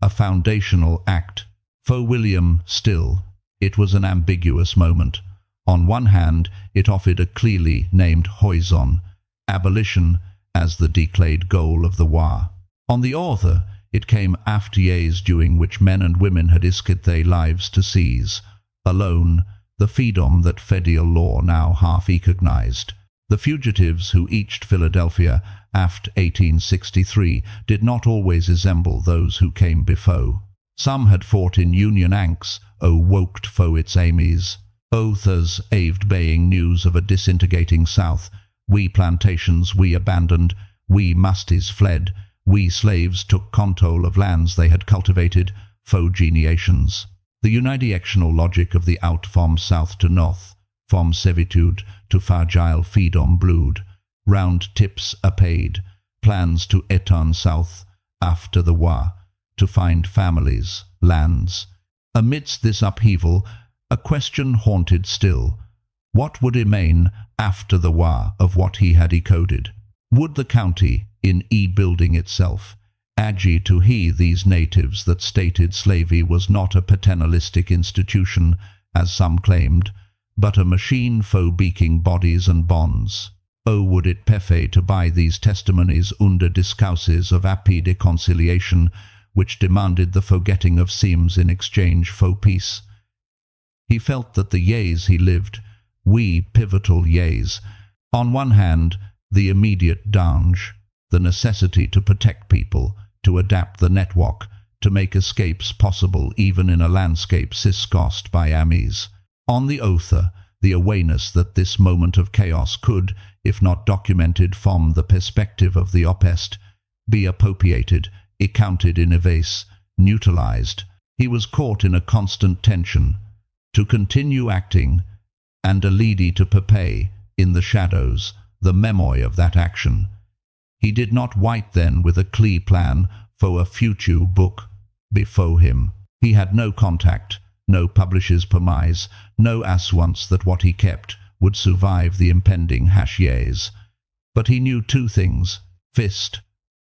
a foundational act. For William Still, it was an ambiguous moment. On one hand, it offered a clearly named horizon, abolition as the declared goal of the war. On the other, it came after years during which men and women had risked their lives to seize, alone, the freedom that federal law now half recognized. The fugitives who reached Philadelphia after 1863 did not always resemble those who came before. Some had fought in Union ranks, woked for its aimies. Others aved baying news of a disintegrating South. We plantations we abandoned, we musties fled, we slaves took control of lands they had cultivated for generations. The unidirectional logic of the out from south to north, from servitude to fragile freedom blood, round tips paid, plans to return south after the war, to find families, lands. Amidst this upheaval, a question haunted still. What would remain after the war of what he had decoded? Would the county, in building itself, agi to he these natives that stated slavery was not a paternalistic institution, as some claimed, but a machine for beaking bodies and bonds? Oh, would it pefe to buy these testimonies under discourses of happy reconciliation, which demanded the forgetting of seams in exchange for peace? He felt that the years he lived, pivotal years, on one hand, the immediate danger, the necessity to protect people, to adapt the network, to make escapes possible even in a landscape siscost by armies. On the other, the awareness that this moment of chaos could, if not documented from the perspective of the oppressed, be appropriated, accounted in evase, neutralized. He was caught in a constant tension, to continue acting, and a leady to prepare, in the shadows, the memory of that action. He did not wait then with a clear plan for a future book before him. He had no contact, no publisher's promise, no assurance that what he kept would survive the impending years. But he knew two things. First,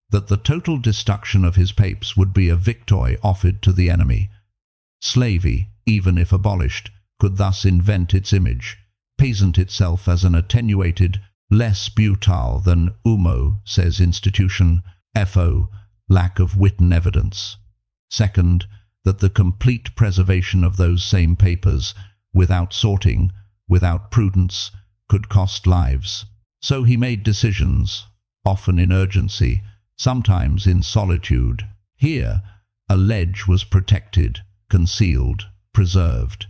that the total destruction of his papers would be a victory offered to the enemy. Slavery, even if abolished, could thus invent its image, present itself as an attenuated, less brutal than says institution, lack of written evidence. Second, that the complete preservation of those same papers, without sorting, without prudence, could cost lives. So he made decisions, often in urgency, sometimes in solitude. Here, a ledge was protected, concealed, preserved.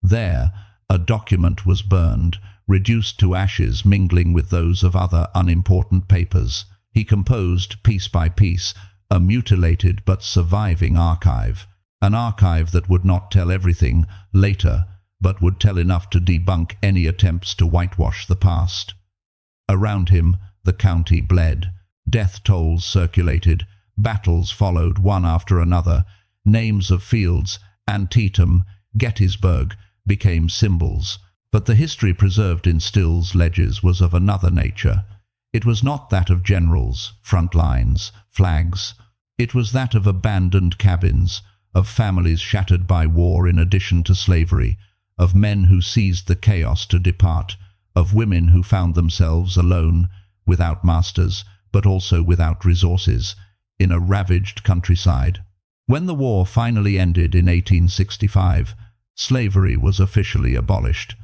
There, a document was burned, reduced to ashes mingling with those of other unimportant papers. He composed, piece by piece, a mutilated but surviving archive, an archive that would not tell everything later, but would tell enough to debunk any attempts to whitewash the past. Around him, the county bled. Death tolls circulated. Battles followed one after another. Names of fields, Antietam, Gettysburg, became symbols. But the history preserved in Still's ledgers was of another nature. It was not that of generals, front lines, flags. It was that of abandoned cabins, of families shattered by war in addition to slavery, of men who seized the chaos to depart, of women who found themselves alone, without masters, but also without resources, in a ravaged countryside. When the war finally ended in 1865, slavery was officially abolished.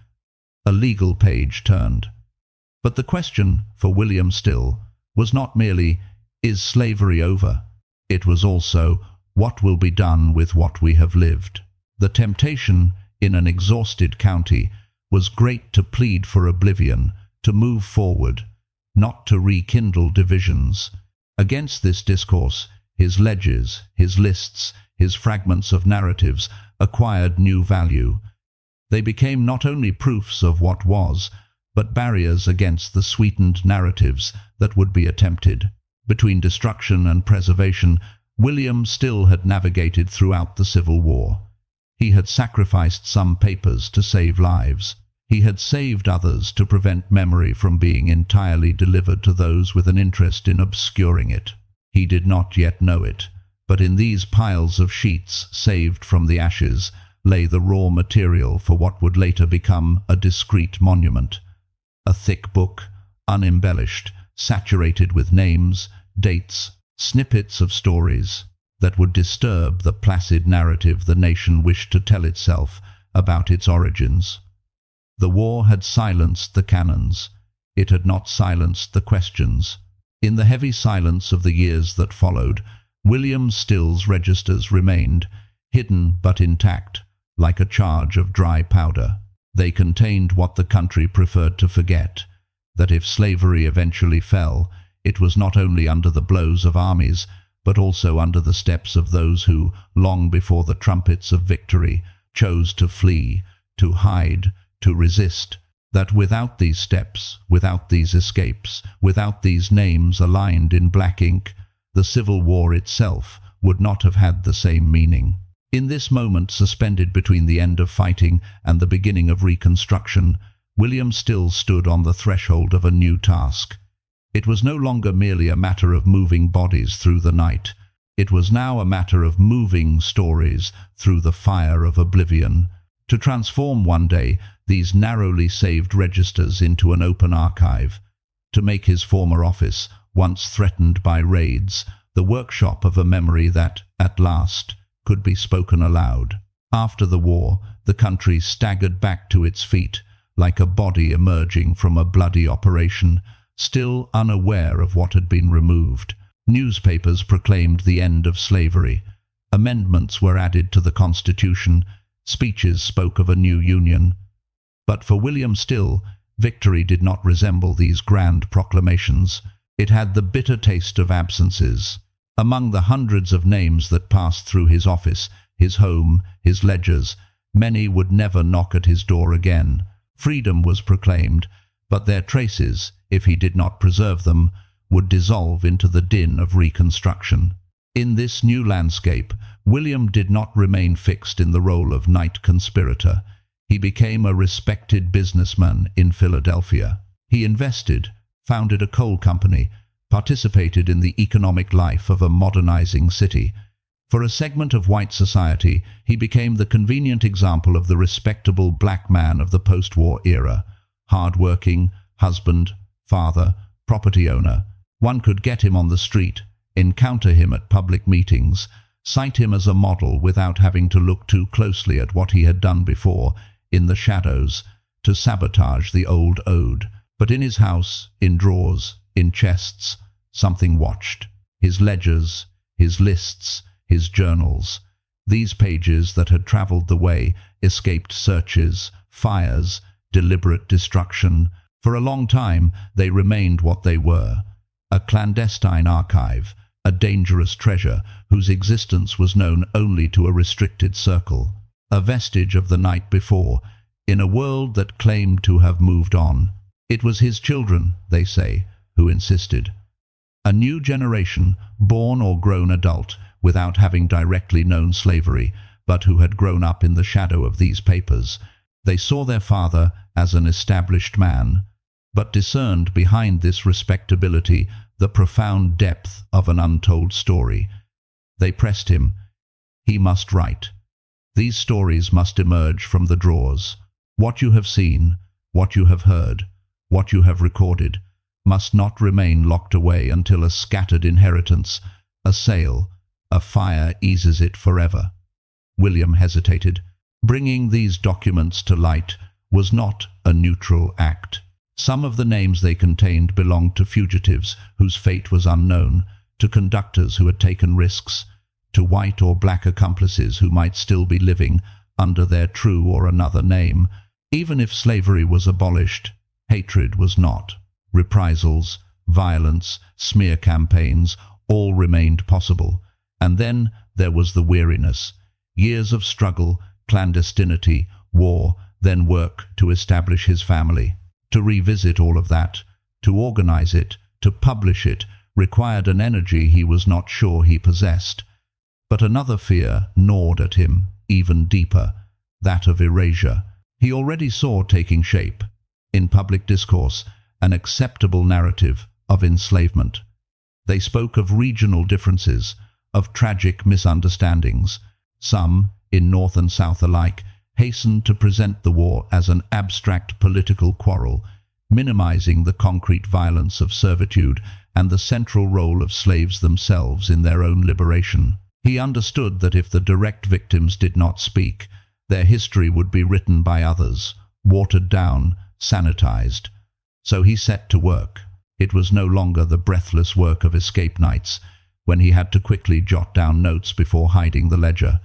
A legal page turned. But the question for William Still was not merely, is slavery over? It was also, what will be done with what we have lived? The temptation, in an exhausted county, was great to plead for oblivion, to move forward, not to rekindle divisions. Against this discourse, his ledgers, his lists, his fragments of narratives acquired new value. They became not only proofs of what was, but barriers against the sweetened narratives that would be attempted. Between destruction and preservation, William Still had navigated throughout the Civil War. He had sacrificed some papers to save lives. He had saved others to prevent memory from being entirely delivered to those with an interest in obscuring it. He did not yet know it, but in these piles of sheets saved from the ashes lay the raw material for what would later become a discreet monument. A thick book, unembellished, saturated with names, dates, snippets of stories that would disturb the placid narrative the nation wished to tell itself about its origins. The war had silenced the cannons. It had not silenced the questions. In the heavy silence of the years that followed, William Still's registers remained, hidden but intact, like a charge of dry powder. They contained what the country preferred to forget, that if slavery eventually fell, it was not only under the blows of armies, but also under the steps of those who, long before the trumpets of victory, chose to flee, to hide, to resist, that without these steps, without these escapes, without these names aligned in black ink, the Civil War itself would not have had the same meaning. In this moment, suspended between the end of fighting and the beginning of reconstruction, William Still stood on the threshold of a new task. It was no longer merely a matter of moving bodies through the night. It was now a matter of moving stories through the fire of oblivion, to transform one day these narrowly saved registers into an open archive, to make his former office, once threatened by raids, the workshop of a memory that, at last, could be spoken aloud. After the war, the country staggered back to its feet, like a body emerging from a bloody operation, still unaware of what had been removed. Newspapers proclaimed the end of slavery. Amendments were added to the Constitution. Speeches spoke of a new union. But for William Still, victory did not resemble these grand proclamations. It had the bitter taste of absences. Among the hundreds of names that passed through his office, his home, his ledgers, many would never knock at his door again. Freedom was proclaimed, but their traces, if he did not preserve them, would dissolve into the din of reconstruction. In this new landscape, William did not remain fixed in the role of night conspirator. He became a respected businessman in Philadelphia. He invested, founded a coal company, participated in the economic life of a modernizing city. For a segment of white society, he became the convenient example of the respectable black man of the post-war era. Hard-working, husband, father, property owner. One could get him on the street, encounter him at public meetings, cite him as a model without having to look too closely at what he had done before, in the shadows, to sabotage the old ode. But in his house, in drawers, in chests, something watched. His ledgers, his lists, his journals. These pages that had travelled the way, escaped searches, fires, deliberate destruction. For a long time they remained what they were, a clandestine archive, a dangerous treasure whose existence was known only to a restricted circle, a vestige of the night before, in a world that claimed to have moved on. It was his children, they say, who insisted. A new generation, born or grown adult, without having directly known slavery, but who had grown up in the shadow of these papers. They saw their father as an established man, but discerned behind this respectability the profound depth of an untold story. They pressed him. He must write. These stories must emerge from the drawers. What you have seen, what you have heard, what you have recorded, must not remain locked away until a scattered inheritance, a sale, a fire eases it forever. William hesitated. Bringing these documents to light was not a neutral act. Some of the names they contained belonged to fugitives whose fate was unknown, to conductors who had taken risks, to white or black accomplices who might still be living under their true or another name. Even if slavery was abolished, hatred was not. Reprisals, violence, smear campaigns, all remained possible. And then there was the weariness. Years of struggle, clandestinity, war, then work to establish his family. To revisit all of that, to organize it, to publish it, required an energy he was not sure he possessed. But another fear gnawed at him, even deeper, that of erasure. He already saw taking shape, in public discourse, an acceptable narrative of enslavement. They spoke of regional differences, of tragic misunderstandings. Some, in North and South alike, hastened to present the war as an abstract political quarrel, minimizing the concrete violence of servitude and the central role of slaves themselves in their own liberation. He understood that if the direct victims did not speak, their history would be written by others, watered down, sanitized. So he set to work. It was no longer the breathless work of escape nights, when he had to quickly jot down notes before hiding the ledger.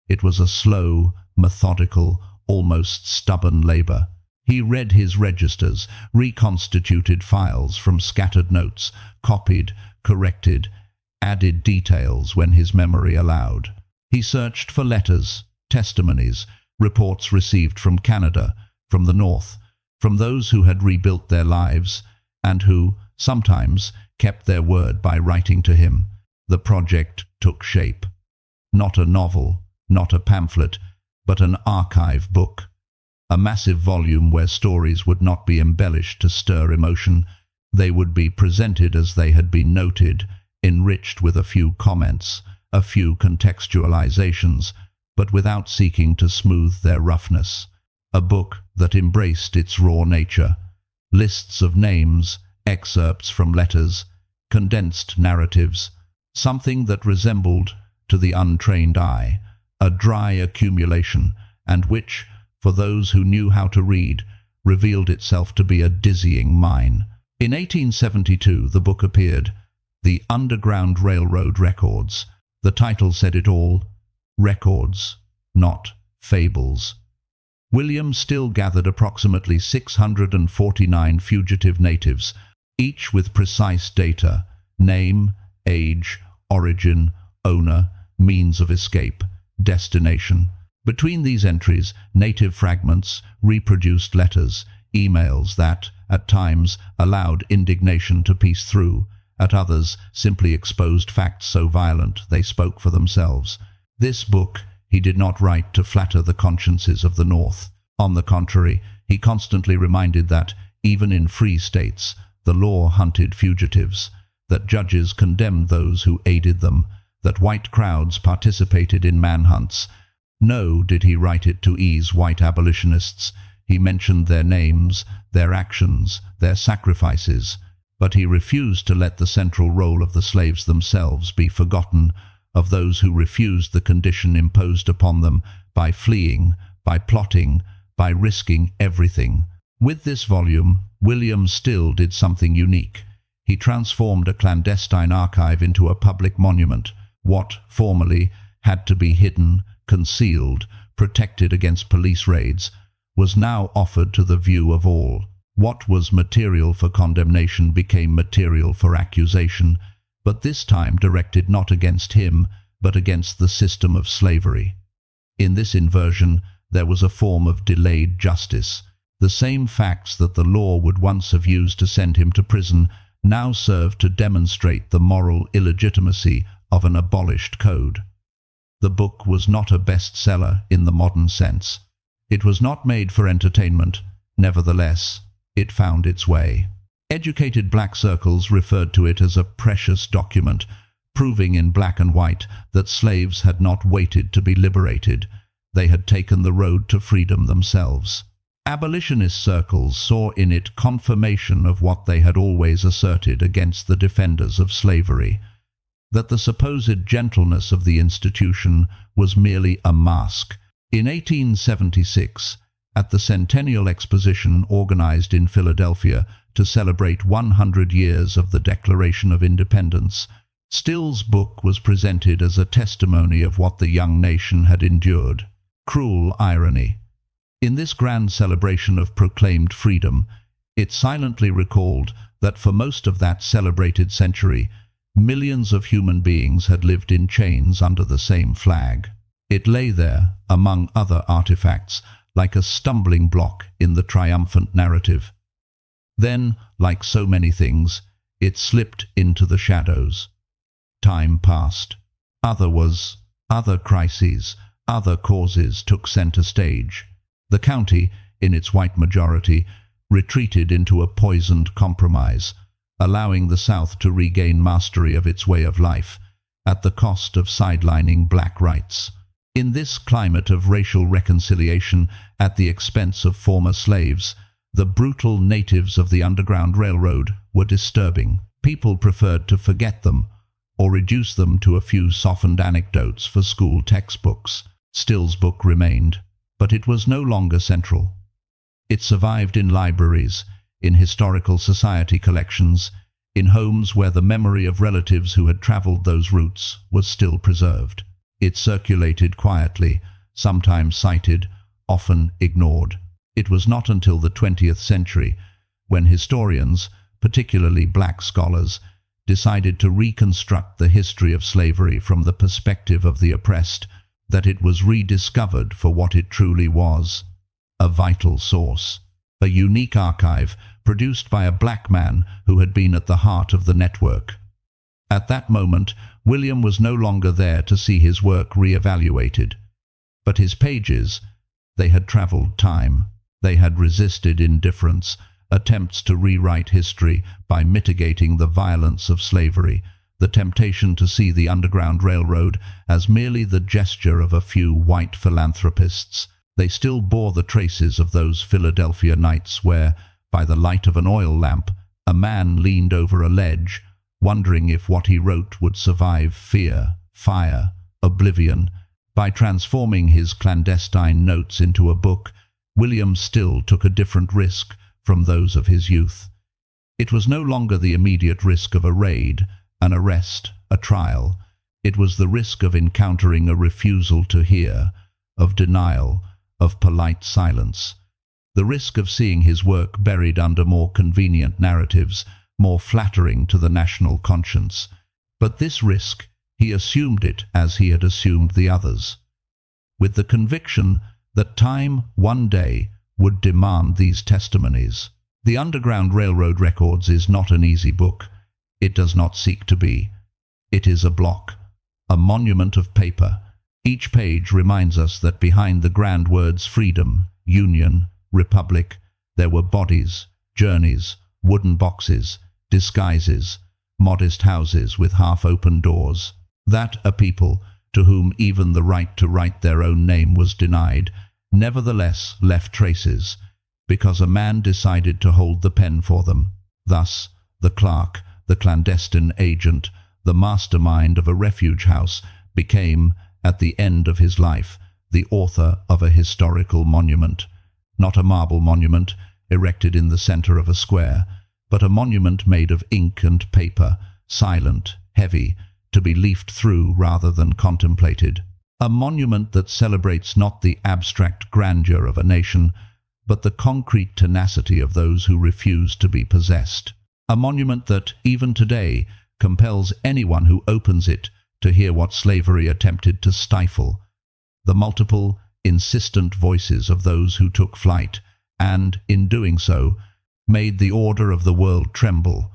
It was a slow, methodical, almost stubborn labor. He read his registers, reconstituted files from scattered notes, copied, corrected, added details when his memory allowed. He searched for letters, testimonies, reports received from Canada, from the North, from those who had rebuilt their lives, and who, sometimes, kept their word by writing to him. The project took shape. Not a novel, not a pamphlet, but an archive book. A massive volume where stories would not be embellished to stir emotion. They would be presented as they had been noted, enriched with a few comments, a few contextualizations, but without seeking to smooth their roughness. A book that embraced its raw nature. Lists of names, excerpts from letters, condensed narratives, something that resembled, to the untrained eye, a dry accumulation, and which, for those who knew how to read, revealed itself to be a dizzying mine. In 1872 the book appeared, The Underground Railroad Records. The title said it all: records, not fables. William Still gathered approximately 649 fugitive natives, each with precise data: name, age, origin, owner, means of escape, destination. Between these entries, native fragments reproduced letters, emails that, at times, allowed indignation to piece through, at others simply exposed facts so violent they spoke for themselves. This book he did not write to flatter the consciences of the North. On the contrary, he constantly reminded that, even in free states, the law hunted fugitives, that judges condemned those who aided them, that white crowds participated in manhunts. No, did he write it to ease white abolitionists. He mentioned their names, their actions, their sacrifices, but he refused to let the central role of the slaves themselves be forgotten, of those who refused the condition imposed upon them by fleeing, by plotting, by risking everything. With this volume, William Still did something unique. He transformed a clandestine archive into a public monument. What, formerly, had to be hidden, concealed, protected against police raids, was now offered to the view of all. What was material for condemnation became material for accusation, but this time directed not against him, but against the system of slavery. In this inversion, there was a form of delayed justice. The same facts that the law would once have used to send him to prison now served to demonstrate the moral illegitimacy of an abolished code. The book was not a bestseller in the modern sense. It was not made for entertainment. Nevertheless, it found its way. Educated black circles referred to it as a precious document, proving in black and white that slaves had not waited to be liberated. They had taken the road to freedom themselves. Abolitionist circles saw in it confirmation of what they had always asserted against the defenders of slavery, that the supposed gentleness of the institution was merely a mask. In 1876, at the Centennial Exposition organized in Philadelphia to celebrate 100 years of the Declaration of Independence, Still's book was presented as a testimony of what the young nation had endured. Cruel irony. In this grand celebration of proclaimed freedom, it silently recalled that for most of that celebrated century, millions of human beings had lived in chains under the same flag. It lay there, among other artifacts, like a stumbling block in the triumphant narrative. Then, like so many things, it slipped into the shadows. Time passed. Other crises, other causes took center stage. The county, in its white majority, retreated into a poisoned compromise, allowing the South to regain mastery of its way of life, at the cost of sidelining black rights. In this climate of racial reconciliation at the expense of former slaves, the brutal natives of the Underground Railroad were disturbing. People preferred to forget them, or reduce them to a few softened anecdotes for school textbooks. Still's book remained, but it was no longer central. It survived in libraries, in historical society collections, in homes where the memory of relatives who had traveled those routes was still preserved. It circulated quietly, sometimes cited, often ignored. It was not until the 20th century, when historians, particularly black scholars, decided to reconstruct the history of slavery from the perspective of the oppressed, that it was rediscovered for what it truly was: a vital source, a unique archive produced by a black man who had been at the heart of the network. At that moment, William was no longer there to see his work re-evaluated. But his pages, they had traveled time. They had resisted indifference, attempts to rewrite history by mitigating the violence of slavery, the temptation to see the Underground Railroad as merely the gesture of a few white philanthropists. They still bore the traces of those Philadelphia nights where, by the light of an oil lamp, a man leaned over a ledge, wondering if what he wrote would survive fear, fire, oblivion. By transforming his clandestine notes into a book, William Still took a different risk from those of his youth. It was no longer the immediate risk of a raid, an arrest, a trial. It was the risk of encountering a refusal to hear, of denial, of polite silence. The risk of seeing his work buried under more convenient narratives, more flattering to the national conscience. But this risk, he assumed it as he had assumed the others, with the conviction that time, one day, would demand these testimonies. The Underground Railroad Records is not an easy book. It does not seek to be. It is a block, a monument of paper. Each page reminds us that behind the grand words freedom, union, republic, there were bodies, journeys, wooden boxes, disguises, modest houses with half-open doors. That a people, to whom even the right to write their own name was denied, nevertheless left traces, because a man decided to hold the pen for them. Thus, the clerk, the clandestine agent, the mastermind of a refuge house, became, at the end of his life, the author of a historical monument. Not a marble monument, erected in the center of a square, but a monument made of ink and paper, silent, heavy, to be leafed through rather than contemplated. A monument that celebrates not the abstract grandeur of a nation, but the concrete tenacity of those who refuse to be possessed. A monument that, even today, compels anyone who opens it to hear what slavery attempted to stifle, the multiple, insistent voices of those who took flight, and, in doing so, made the order of the world tremble.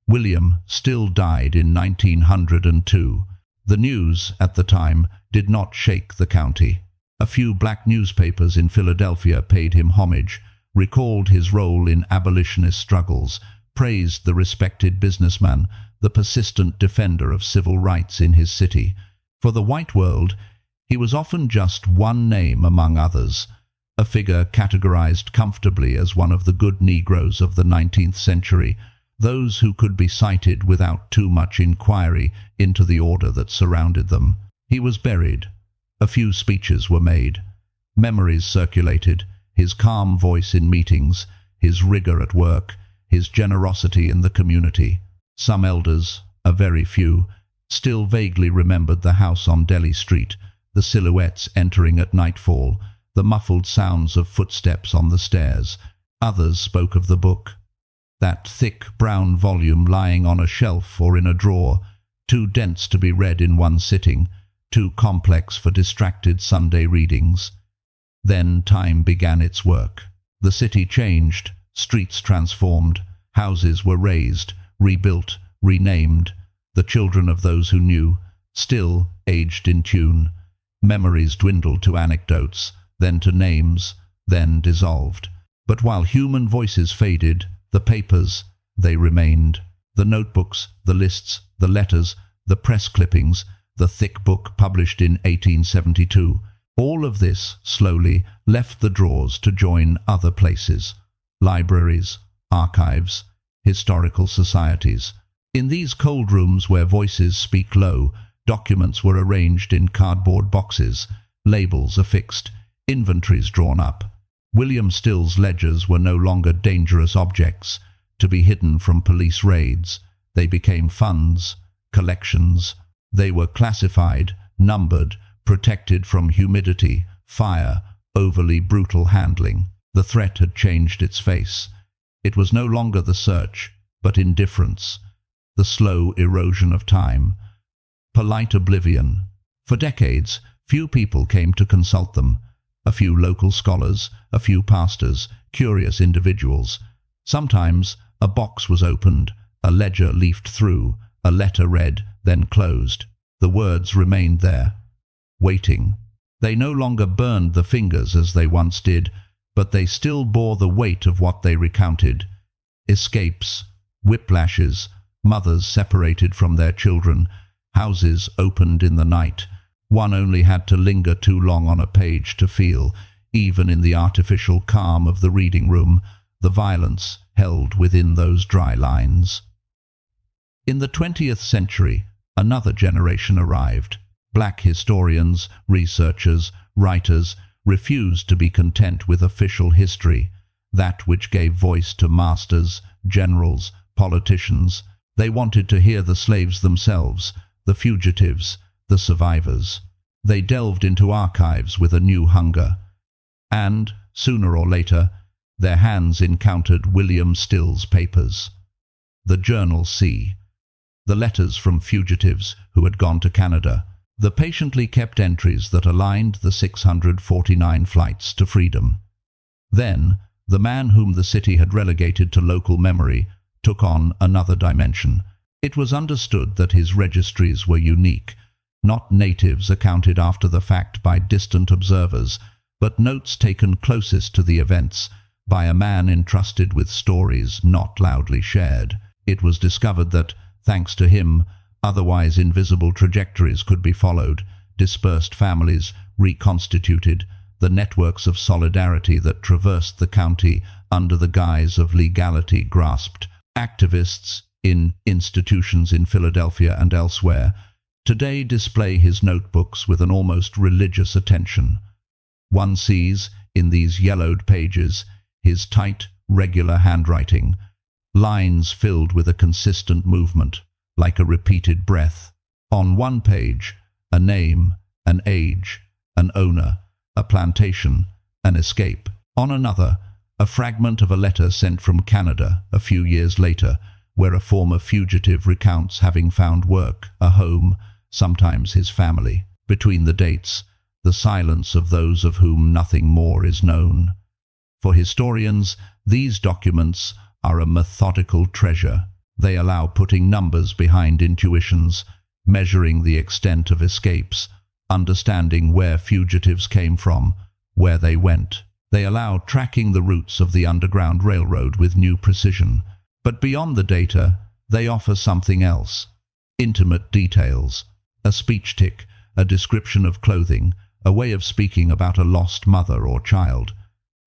William Still died in 1902. The news, at the time, did not shake the county. A few black newspapers in Philadelphia paid him homage, recalled his role in abolitionist struggles, praised the respected businessman, the persistent defender of civil rights in his city. For the white world, he was often just one name among others, a figure categorized comfortably as one of the good Negroes of the 19th century, those who could be cited without too much inquiry into the order that surrounded them. He was buried. A few speeches were made. Memories circulated, his calm voice in meetings, his rigor at work, his generosity in the community. Some elders, a very few, still vaguely remembered the house on Delhi Street, the silhouettes entering at nightfall, the muffled sounds of footsteps on the stairs. Others spoke of the book, that thick brown volume lying on a shelf or in a drawer, too dense to be read in one sitting, too complex for distracted Sunday readings. Then time began its work. The city changed, streets transformed, houses were raised, rebuilt, renamed. The children of those who knew, still aged in tune. Memories dwindled to anecdotes, then to names, then dissolved. But while human voices faded, the papers, they remained. The notebooks, the lists, the letters, the press clippings, the thick book published in 1872. All of this, slowly, left the drawers to join other places. Libraries, archives, historical societies. In these cold rooms where voices speak low, documents were arranged in cardboard boxes, labels affixed, inventories drawn up. William Still's ledgers were no longer dangerous objects to be hidden from police raids. They became funds, collections. They were classified, numbered, protected from humidity, fire, overly brutal handling. The threat had changed its face. It was no longer the search, but indifference, the slow erosion of time, polite oblivion. For decades, few people came to consult them. A few local scholars, a few pastors, curious individuals. Sometimes a box was opened, a ledger leafed through, a letter read, then closed. The words remained there, waiting. They no longer burned the fingers as they once did, but they still bore the weight of what they recounted. Escapes, whiplashes, mothers separated from their children, houses opened in the night. One only had to linger too long on a page to feel, even in the artificial calm of the reading room, the violence held within those dry lines. In the 20th century, another generation arrived. Black historians, researchers, writers refused to be content with official history, that which gave voice to masters, generals, politicians. They wanted to hear the slaves themselves, the fugitives, the survivors. They delved into archives with a new hunger. And, sooner or later, their hands encountered William Still's papers. The Journal C. The letters from fugitives who had gone to Canada. The patiently kept entries that aligned the 649 flights to freedom. Then, the man whom the city had relegated to local memory took on another dimension. It was understood that his registries were unique, not natives accounted after the fact by distant observers, but notes taken closest to the events by a man entrusted with stories not loudly shared. It was discovered that, thanks to him, otherwise invisible trajectories could be followed, dispersed families reconstituted, the networks of solidarity that traversed the county under the guise of legality grasped. Activists in institutions in Philadelphia and elsewhere today display his notebooks with an almost religious attention. One sees, in these yellowed pages, his tight, regular handwriting, lines filled with a consistent movement, like a repeated breath. On one page, a name, an age, an owner, a plantation, an escape. On another, a fragment of a letter sent from Canada a few years later, where a former fugitive recounts having found work, a home, sometimes his family. Between the dates, the silence of those of whom nothing more is known. For historians, these documents are a methodical treasure. They allow putting numbers behind intuitions, measuring the extent of escapes, understanding where fugitives came from, where they went. They allow tracking the routes of the Underground Railroad with new precision. But beyond the data, they offer something else. Intimate details, a speech tick, a description of clothing, a way of speaking about a lost mother or child.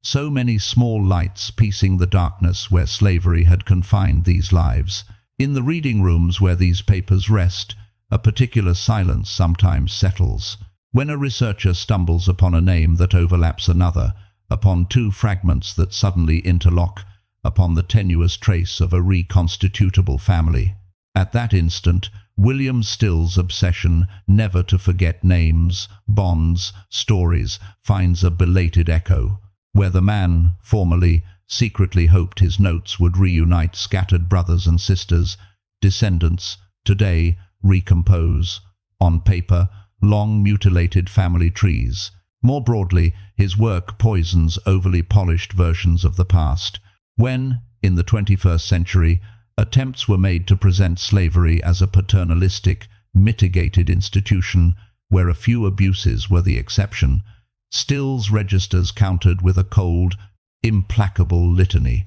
So many small lights piecing the darkness where slavery had confined these lives. In the reading rooms where these papers rest, a particular silence sometimes settles. When a researcher stumbles upon a name that overlaps another, upon two fragments that suddenly interlock, upon the tenuous trace of a reconstitutable family. At that instant, William Still's obsession never to forget names, bonds, stories finds a belated echo. Where the man, formerly, secretly hoped his notes would reunite scattered brothers and sisters, descendants, today, recompose, on paper, long mutilated family trees. More broadly, his work poisons overly polished versions of the past. When, in the 21st century, attempts were made to present slavery as a paternalistic, mitigated institution where a few abuses were the exception, Still's registers countered with a cold, implacable litany.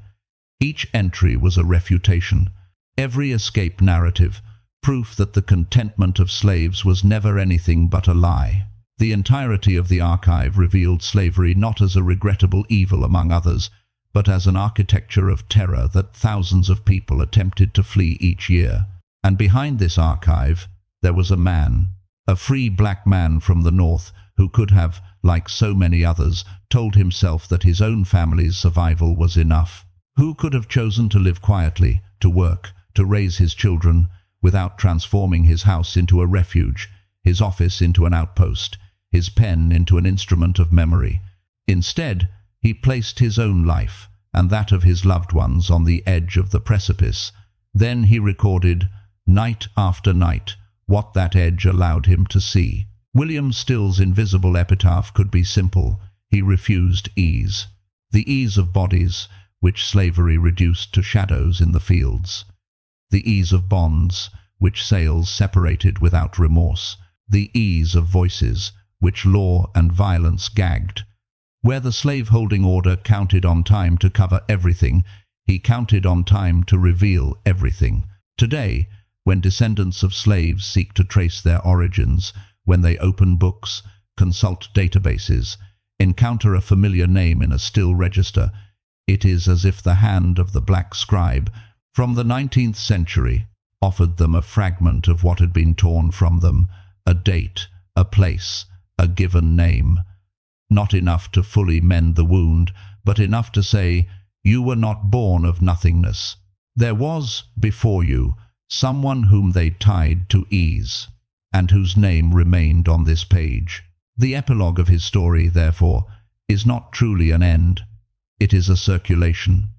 Each entry was a refutation, every escape narrative, proof that the contentment of slaves was never anything but a lie. The entirety of the archive revealed slavery not as a regrettable evil among others, but as an architecture of terror that thousands of people attempted to flee each year. And behind this archive, there was a man, a free black man from the North, who could have, like so many others, told himself that his own family's survival was enough. Who could have chosen to live quietly, to work, to raise his children, without transforming his house into a refuge, his office into an outpost, his pen into an instrument of memory? Instead, he placed his own life, and that of his loved ones, on the edge of the precipice. Then he recorded, night after night, what that edge allowed him to see. William Still's invisible epitaph could be simple. He refused ease. The ease of bodies, which slavery reduced to shadows in the fields. The ease of bonds, which sails separated without remorse. The ease of voices, which law and violence gagged. Where the slaveholding order counted on time to cover everything, he counted on time to reveal everything. Today, when descendants of slaves seek to trace their origins, when they open books, consult databases, encounter a familiar name in a still register, it is as if the hand of the black scribe from the 19th century offered them a fragment of what had been torn from them, a date, a place, a given name. Not enough to fully mend the wound, but enough to say, you were not born of nothingness. There was, before you, someone whom they tied to ease, and whose name remained on this page. The epilogue of his story, therefore, is not truly an end. It is a circulation.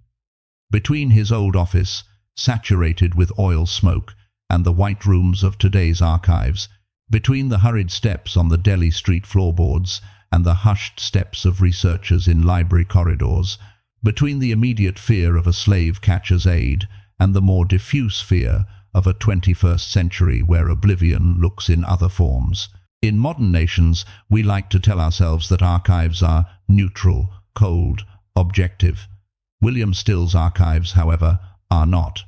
Between his old office, saturated with oil smoke, and the white rooms of today's archives, between the hurried steps on the Delhi street floorboards and the hushed steps of researchers in library corridors, between the immediate fear of a slave catcher's aid and the more diffuse fear of a 21st century where oblivion looks in other forms. In modern nations, we like to tell ourselves that archives are neutral, cold, objective. William Still's archives, however, are not.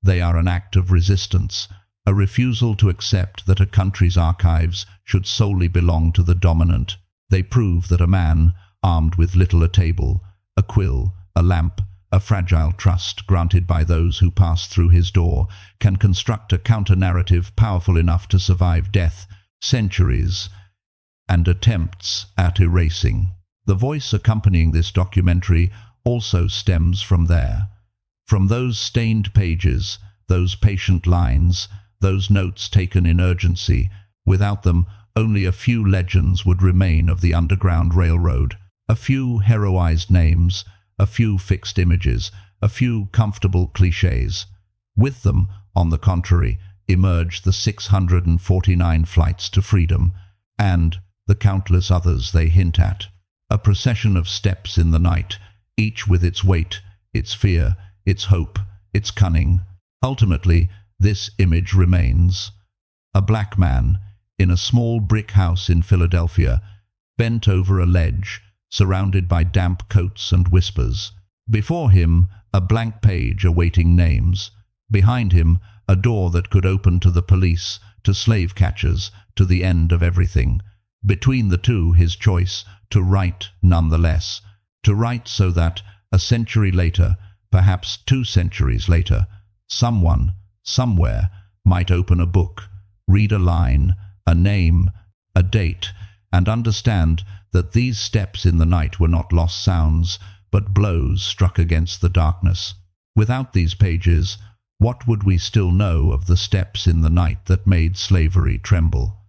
They are an act of resistance, a refusal to accept that a country's archives should solely belong to the dominant. They prove that a man, armed with little a table, a quill, a lamp, a fragile trust granted by those who pass through his door, can construct a counter-narrative powerful enough to survive death, centuries, and attempts at erasing. The voice accompanying this documentary also stems from there. From those stained pages, those patient lines, those notes taken in urgency. Without them, only a few legends would remain of the Underground Railroad, a few heroized names, a few fixed images, a few comfortable clichés. With them, on the contrary, emerged the 649 flights to freedom, and the countless others they hint at. A procession of steps in the night, each with its weight, its fear, its hope, its cunning. Ultimately, this image remains. A black man, in a small brick house in Philadelphia, bent over a ledge, surrounded by damp coats and whispers. Before him, a blank page awaiting names. Behind him, a door that could open to the police, to slave catchers, to the end of everything. Between the two, his choice, to write nonetheless. To write so that, a century later, perhaps 2 centuries later, someone, somewhere, might open a book, read a line, a name, a date, and understand that these steps in the night were not lost sounds, but blows struck against the darkness. Without these pages, what would we still know of the steps in the night that made slavery tremble?